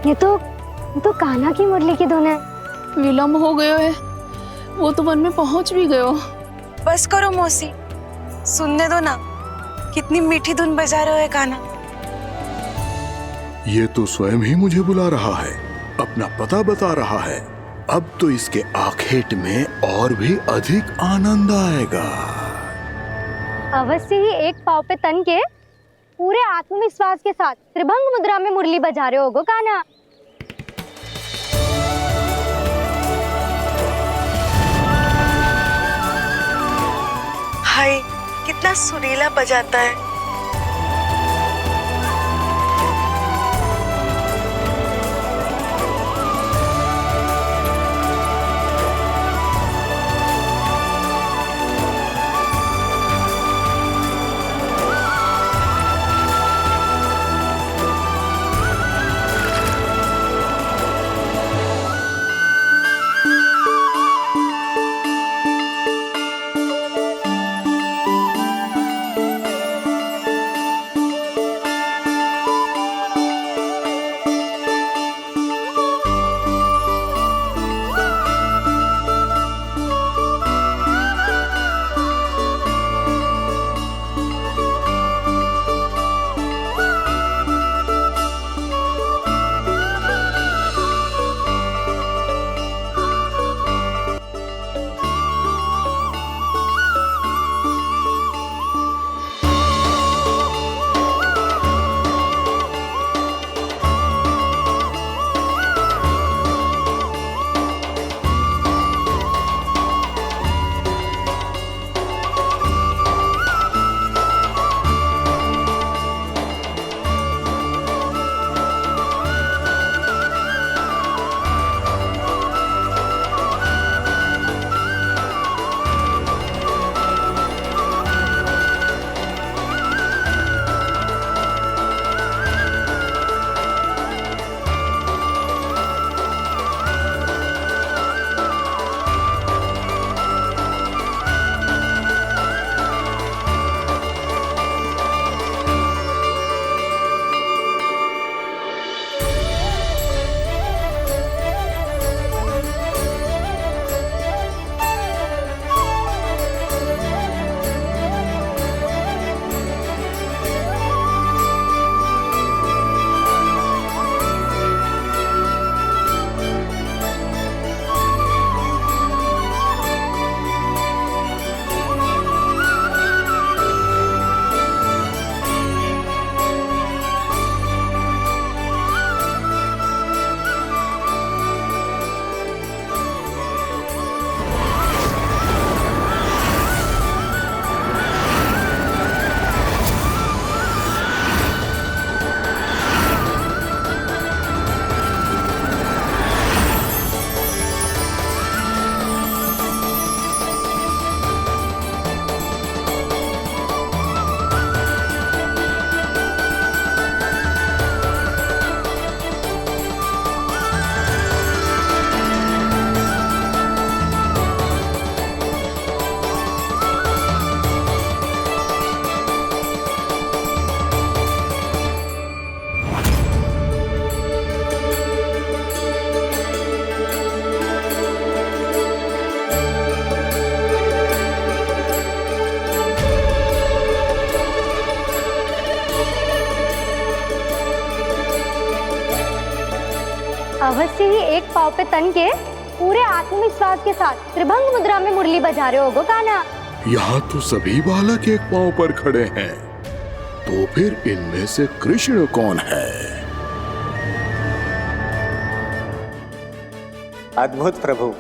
ये तो कान्हा की मुरली की धुन है। विलम्ब हो गयो है, वो तो वन में पहुंच भी गयो। बस करो मौसी, सुनने दो ना, कितनी मीठी धुन बजा रहे हो कान्हा। ये तो स्वयं ही मुझे बुला रहा है, अपना पता बता रहा है। अब तो इसके आखेट में और भी अधिक आनंद आएगा। अवश्य ही एक पाव पे तन के पूरे आत्मविश्वास के साथ त्रिभंग मुद्रा में मुरली बजा रहे होगो कान्हा। हाय, कितना सुरीला बजाता है। अवश्य ही एक पाँव पे तन के पूरे आत्मविश्वास के साथ त्रिभंग मुद्रा में मुरली बजा रहे होगो कान्हा। यहाँ तो सभी बालक एक पांव पर खड़े हैं, तो फिर इनमें से कृष्ण कौन है? अद्भुत प्रभु,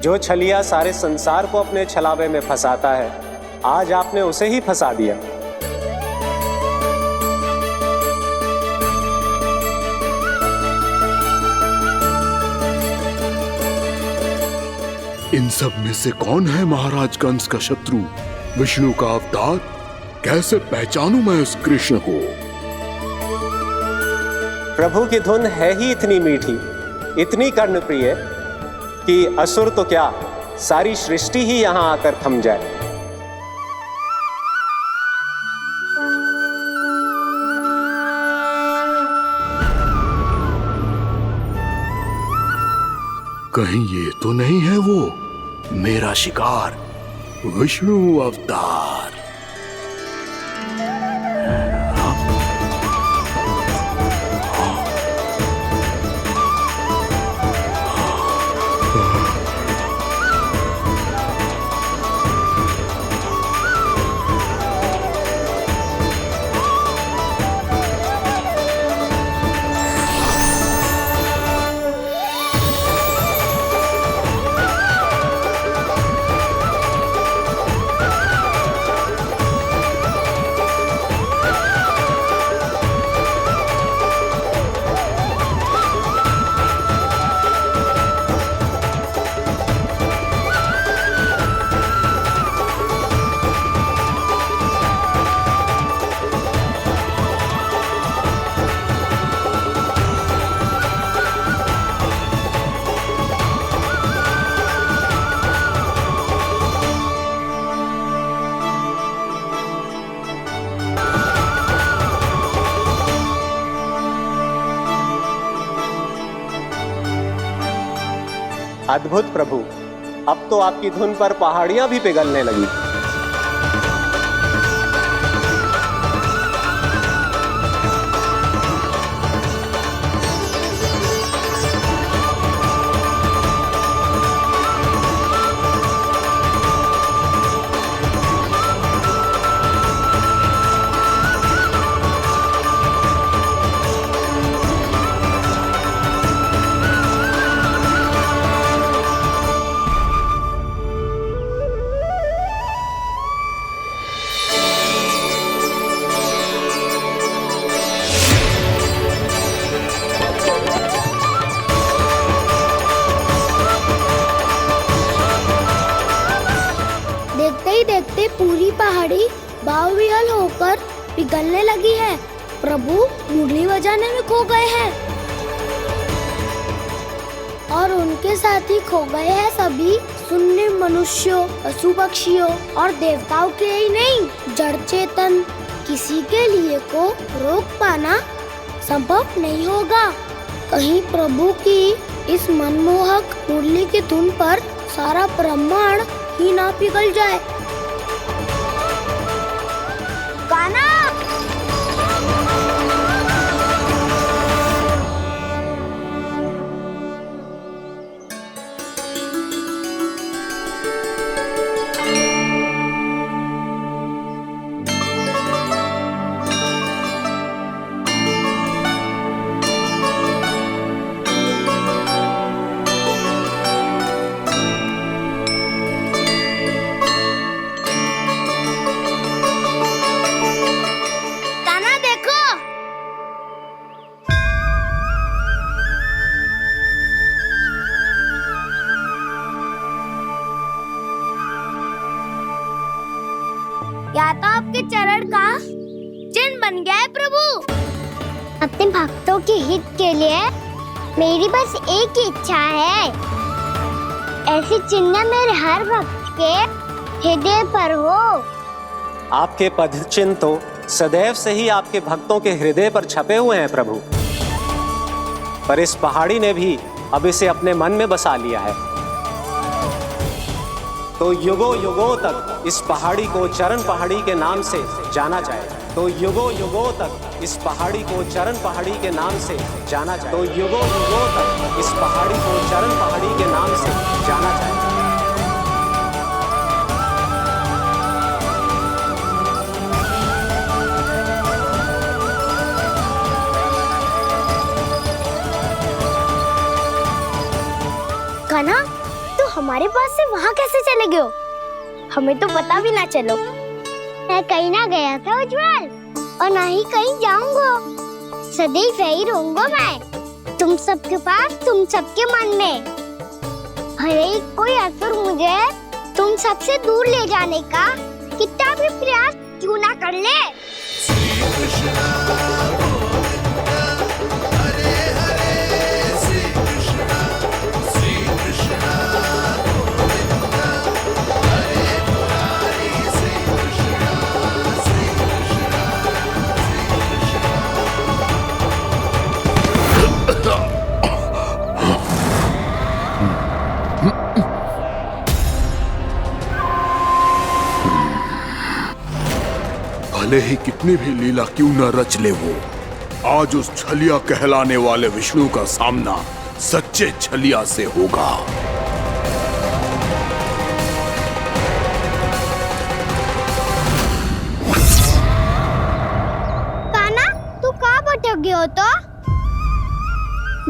जो छलिया सारे संसार को अपने छलावे में फंसाता है, आज आपने उसे ही फंसा दिया। इन सब में से कौन है महाराज कंस का शत्रु, विष्णु का अवतार? कैसे पहचानूं मैं उस कृष्ण को? प्रभु की धुन है ही इतनी मीठी, इतनी कर्णप्रिय कि असुर तो क्या, सारी सृष्टि ही यहां आकर थम जाए। कहीं ये तो नहीं है वो मेरा शिकार, विष्णु अवतार? अद्भुत प्रभु, अब तो आपकी धुन पर पहाड़ियां भी पिघलने लगी। देखते पूरी पहाड़ी बावविहल होकर पिघलने लगी है। प्रभु मुरली बजाने में खो गए हैं और उनके साथ ही खो गए हैं सभी सुनने मनुष्यों, पशु पक्षियों और देवताओं के ही नहीं, जड़ चेतन किसी के लिए को रोक पाना संभव नहीं होगा। कहीं प्रभु की इस मनमोहक मुरली की धुन पर सारा ब्रह्मांड ही ना पिघल जाए। गाना या तो आपके चरण का चिन्ह बन गया है प्रभु। अपने भक्तों के हित के लिए मेरी बस एक ही इच्छा है, ऐसी चिन्ह मेरे हर भक्त के हृदय पर हो। आपके पद चिन्ह तो सदैव से ही आपके भक्तों के हृदय पर छपे हुए हैं प्रभु, पर इस पहाड़ी ने भी अब इसे अपने मन में बसा लिया है, तो युगों युगों तक इस पहाड़ी को चरण पहाड़ी के नाम से जाना जाएगा। तो युगों युगों तक इस पहाड़ी को चरण पहाड़ी के नाम से जाना जाए। तो युगों युगों तक इस पहाड़ी को चरण पहाड़ी के नाम से जाना जाए। कान्हा, तू हमारे पास से वहाँ कैसे चले गए हो? हमें तो पता भी ना चलो। मैं कहीं ना गया था उज्जवल, और ना ही कहीं जाऊंगा। सदैव यही रहूंगा मैं, तुम सबके पास, तुम सबके मन में। भले ही कोई असुर मुझे तुम सबसे दूर ले जाने का कितना भी प्रयास क्यों ना कर ले। भले ही कितनी भी लीला क्यों न रच ले वो, आज उस छलिया कहलाने वाले विष्णु का सामना सच्चे छलिया से होगा। कान्हा, तू कहाँ भटक गए हो तो?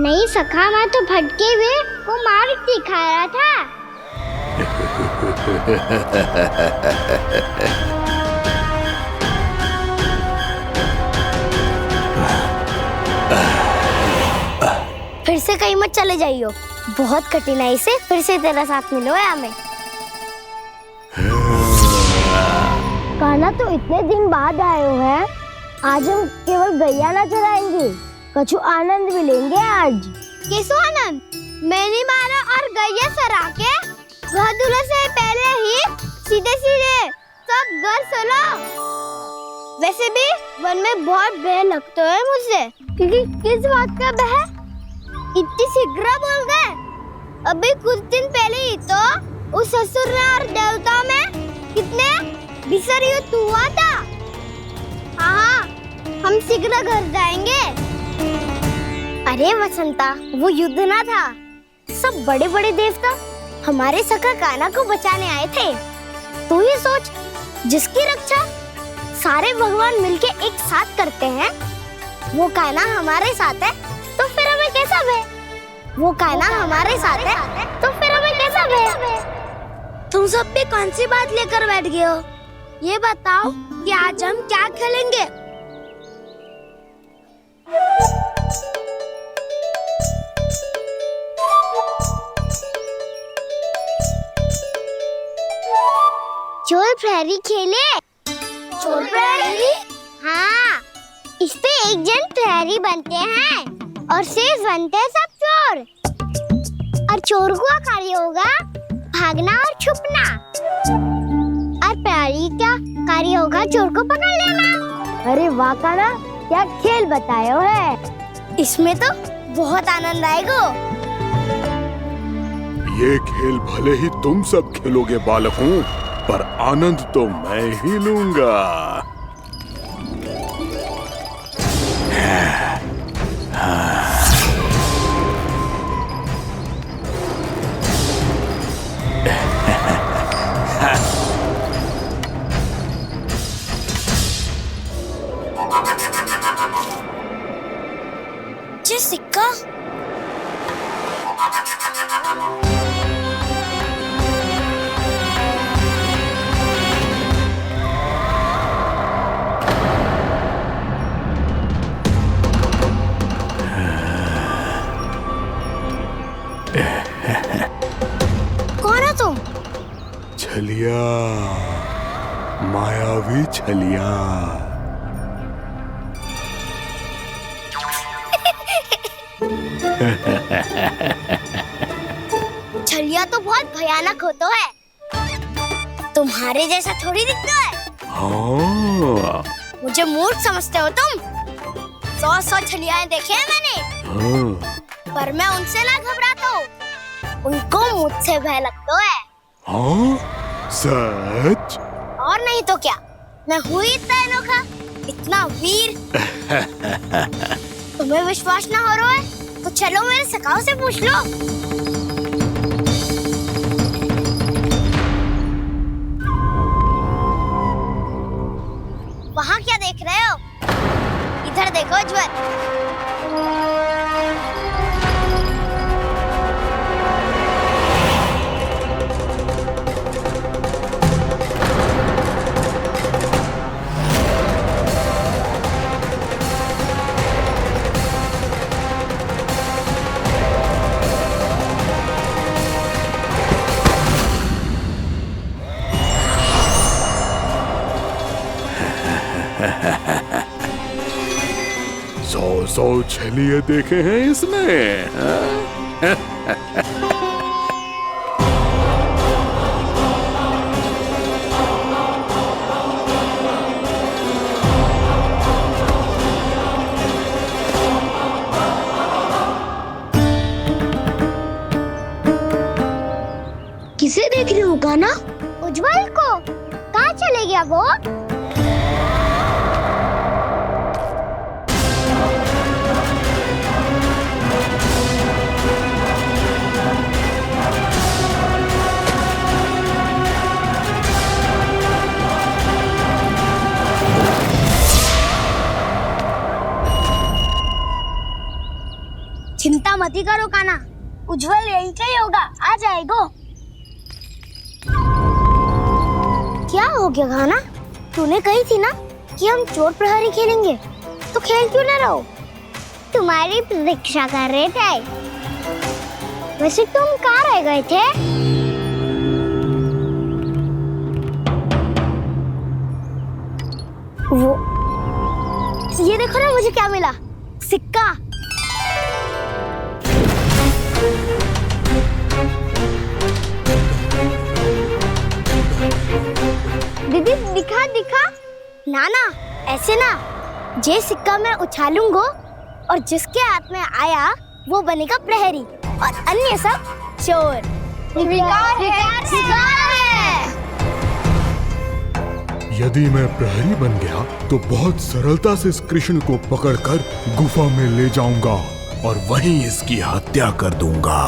नहीं सखा, मैं तो भटके हुए को मार्ग दिखा रहा था। फिर से कहीं मत चले जाइयो, बहुत कठिनाई से फिर से तेरा साथ मिलो है हमें। कान्हा, तो इतने दिन बाद आए हो हैं, आज हम केवल गैया ना चराएंगे, कछु आनंद भी लेंगे आज। किसो आनंद? मैंने मारा और गैया चरा के घर दूल्हे से पहले ही सीधे सीधे सब घर चलो। वैसे भी वन में बहुत भय लगता है मुझे, क्योंकि किस बात का भय? इतनी शीघ्र बोल गए। अभी कुछ दिन पहले ही तो उस असुर में और देवताओं में कितने भीषण युद्ध हुआ था। हाँ, हम शीघ्र घर जाएंगे। अरे वसंता, वो युद्ध ना था, सब बड़े बड़े देवता हमारे सखा कान्हा को बचाने आए थे। तू ही सोच, जिसकी रक्षा सारे भगवान मिलके एक साथ करते हैं, वो कान्हा हमारे साथ है, तो फिर हमें कैसा भय? वो कान्हा हमारे साथ है, तो फिर हमें कैसा भय? तुम सब भी कौन सी बात लेकर बैठ गए हो? ये बताओ कि आज हम क्या खेलेंगे? चोर प्रहरी खेले। चोर प्रहरी? हाँ, इस पे एक जन प्रहरी बनते हैं और शेष बनते हैं सब चोर। और चोर का कार्य होगा भागना और छुपना, और प्रहरी का कार्य होगा चोर को पकड़ लेना। अरे वाह कान्हा, क्या खेल बताए है। इसमें तो बहुत आनंद आएगा। ये खेल भले ही तुम सब खेलोगे बालकों, पर आनंद तो मैं ही लूंगा। ये सिक्का कौन हो तुम? छलिया, मायावी छलिया। छलिया तो बहुत भयानक होता है, तुम्हारे जैसा थोड़ी दिखता है। हाँ। मुझे मूर्ख समझते हो तुम? 100 छलियाएं देखे हैं मैंने। हाँ। पर मैं उनसे ना घबराता हूँ, उनको मुझसे भय लगता है। हाँ? सच? और नहीं तो क्या, मैं हूँ इतना अनोखा इतना वीर। तुम्हें विश्वास ना हो रहा है तो चलो मेरे सखाओं से पूछ लो। वहाँ क्या देख रहे हो? इधर देखो उज्जवल। सौ छलिए देखे हैं इसने। किसे देख रही हो कान्हा? उज्जवल को। कहाँ चले गया वो? चिंता मत करो कान्हा, उज्जवल यही चाहिए होगा, आ जाएगा। क्या हो गया कान्हा? तूने कही थी ना कि हम चोर प्रहरी खेलेंगे, तो खेल क्यों ना रहो? तुम्हारी प्रतीक्षा कर रहे थे। वैसे तुम कहाँ रह गए थे? वो ये देखो ना, मुझे क्या मिला? सिक्का। दीदी दिखा दिखा। ना ना, ऐसे ना। जे सिक्का मैं उछालूंगा और जिसके हाथ में आया वो बनेगा प्रहरी और अन्य सब चोर। शिकार है। यदि मैं प्रहरी बन गया तो बहुत सरलता से इस कृष्ण को पकड़कर गुफा में ले जाऊंगा और वहीं इसकी हत्या कर दूंगा।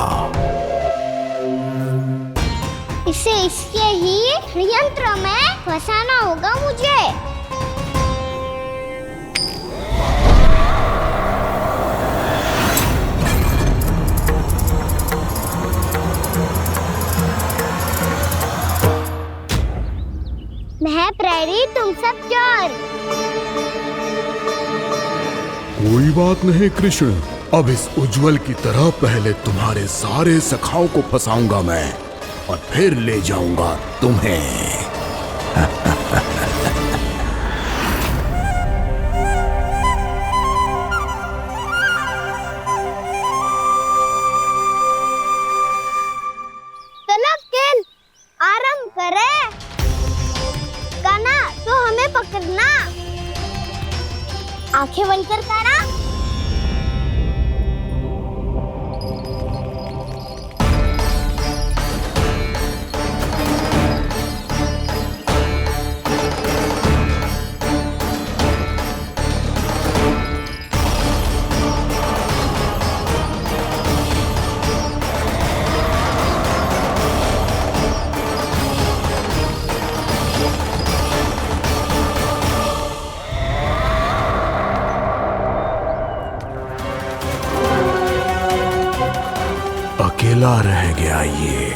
इसे इसके ही यंत्र में फंसाना होगा मुझे। मैं प्रहरी, तुम सब चोर। कोई बात नहीं कृष्ण, अब इस उज्जवल की तरह पहले तुम्हारे सारे सखाओं को फंसाऊंगा मैं और फिर ले जाऊंगा तुम्हें। चलो खेल आरंभ करें। कान्हा तो हमें पकड़ना। आंखें बंद कर कान्हा। अकेला रह गया ये,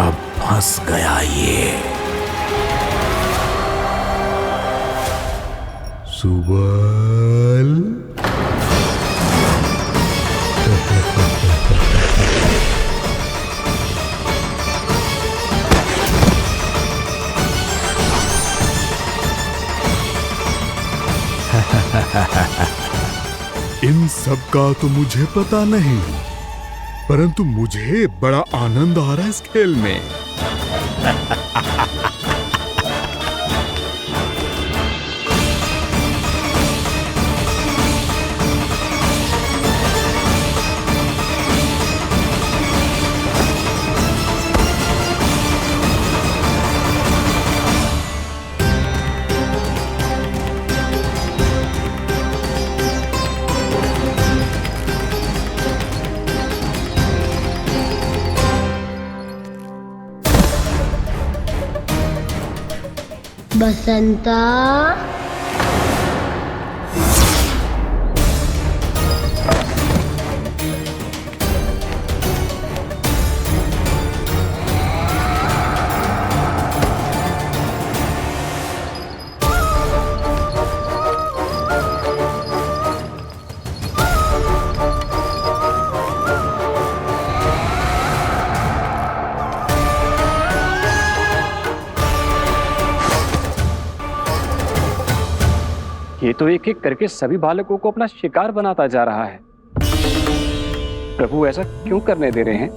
अब फंस गया ये। सुबल। इन सब का तो मुझे पता नहीं, परंतु मुझे बड़ा आनंद आ रहा है इस खेल में। बसंता, ये तो एक एक करके सभी बालकों को अपना शिकार बनाता जा रहा है। प्रभु ऐसा क्यों करने दे रहे हैं?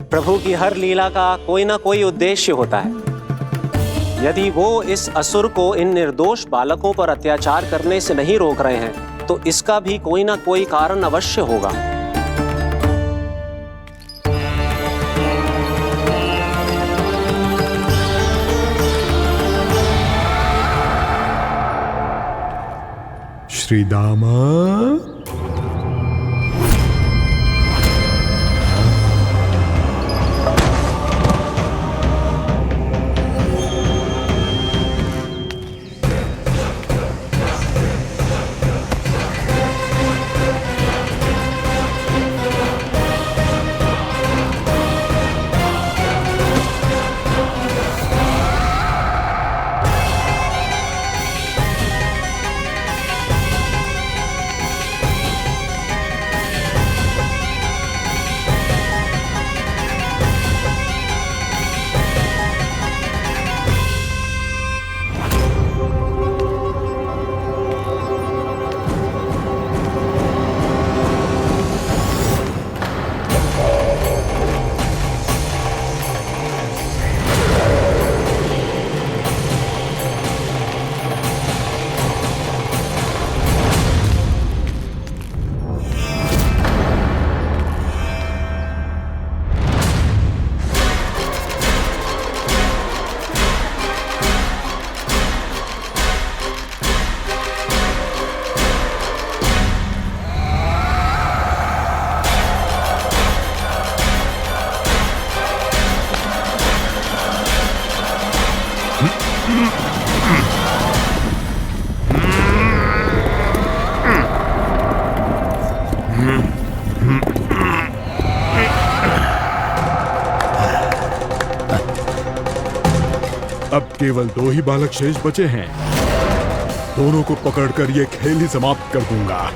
प्रभु की हर लीला का कोई ना कोई उद्देश्य होता है। यदि वो इस असुर को इन निर्दोष बालकों पर अत्याचार करने से नहीं रोक रहे हैं तो इसका भी कोई ना कोई कारण अवश्य होगा। श्री दामा, अब केवल 2 ही बालक शेष बचे हैं। दोनों को पकड़कर ये खेल ही समाप्त कर दूंगा।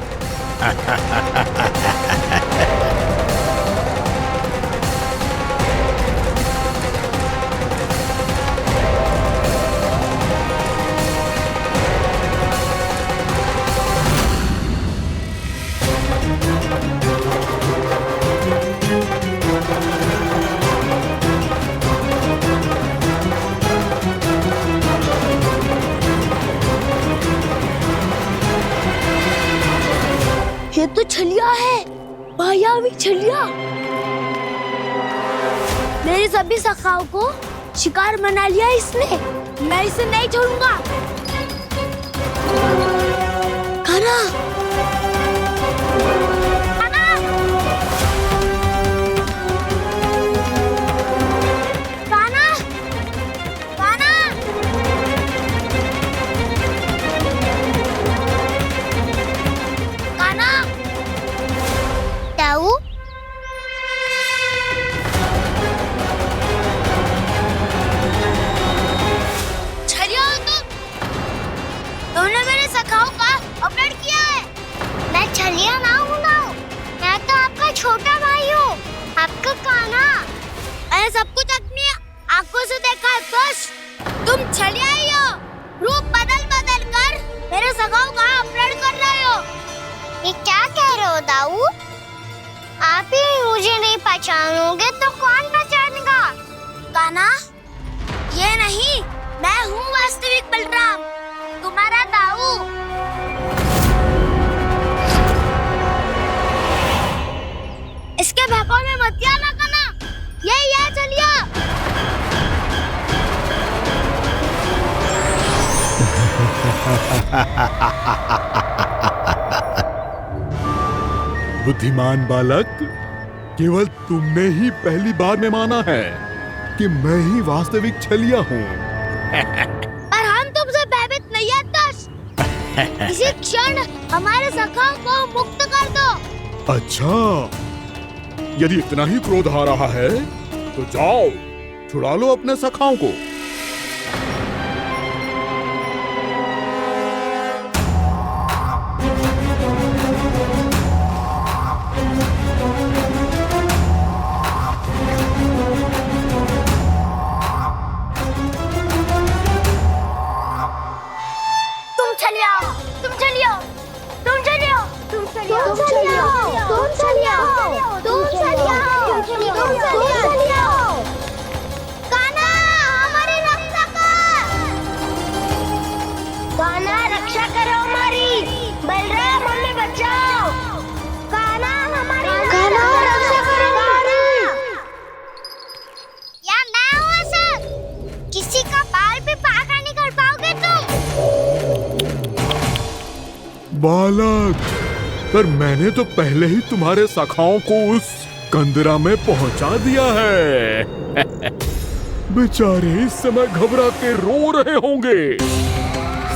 ये तो छलिया है, मायावी छलिया। मेरे सभी सखाओं को शिकार बना लिया इसने। मैं इसे नहीं छोड़ूंगा। कान्हा, कान्हा, कान्हा, कान्हा। कान्हा, ताऊ, छलिया हो तुम। तुमने मेरे सखाओं का अपहरण किया है। मैं छलिया ना हूँ ना, मैं तो आपका छोटा भाई हूँ, आपका कान्हा। मैंने सब कुछ अपनी आंखों से देखा है। बस तुम छलिया ही हो। रूप बदल बदल कर मेरे सखाओं का अपहरण कर रहे हो। ये क्या कह रहे हो दाऊ? आप ही मुझे नहीं पहचानोगे तो कौन पहचानेगा? कान्हा, ये नहीं, मैं हूँ वास्तविक बलराम, तुम्हारा दाऊ। इसके बहकावे में मत आना कान्हा, यही है छलिया। बुद्धिमान बालक, केवल तुमने ही पहली बार में माना है कि मैं ही वास्तविक छलिया हूँ। पर हम तो इसी क्षण हमारे सखाओं को मुक्त कर दो। अच्छा, यदि इतना ही क्रोध आ रहा है तो जाओ छुड़ा लो अपने सखाओं को। बालक, पर मैंने तो पहले ही तुम्हारे सखाओं को उस कंदरा में पहुंचा दिया है। बेचारे इस समय घबरा के रो रहे होंगे,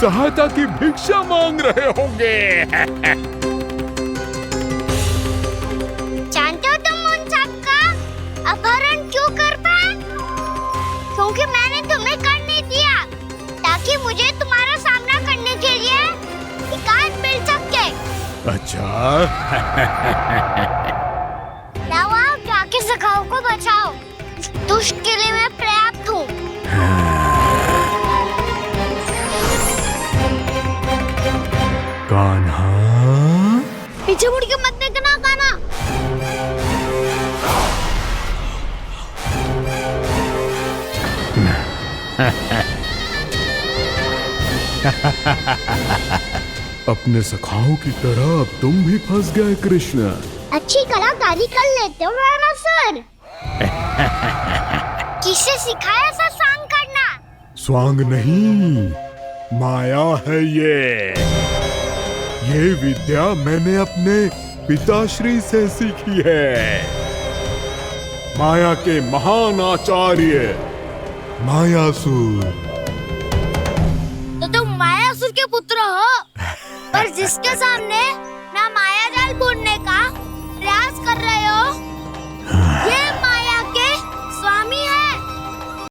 सहायता की भिक्षा मांग रहे होंगे। जानते हो तुम उन सबका अपहरण क्यों कर पाए? क्योंकि मैंने तुम्हें कर नहीं दिया, ताकि मुझे तुम्हारा सामना करने के लिए एकांत मिल सके। अच्छा। जाओ जाके सखाओं को बचाओ, दुष्ट के लिए मैं पर्याप्त हूँ। कान्हा, पीछे मुड़ के मत देखना कान्हा। अपने सखाओं की तरह अब तुम भी फंस गए कृष्ण। अच्छी कलाकारी कर लेते हो रावणासुर। किससे सिखाया ऐसा स्वांग करना? स्वांग नहीं, माया है ये विद्या मैंने अपने पिताश्री से सीखी है। माया के महान आचार्य मायासुर। तो तुम मायासुर के पुत्र हो, पर जिसके सामने मैं माया जाल बुनने का प्रयास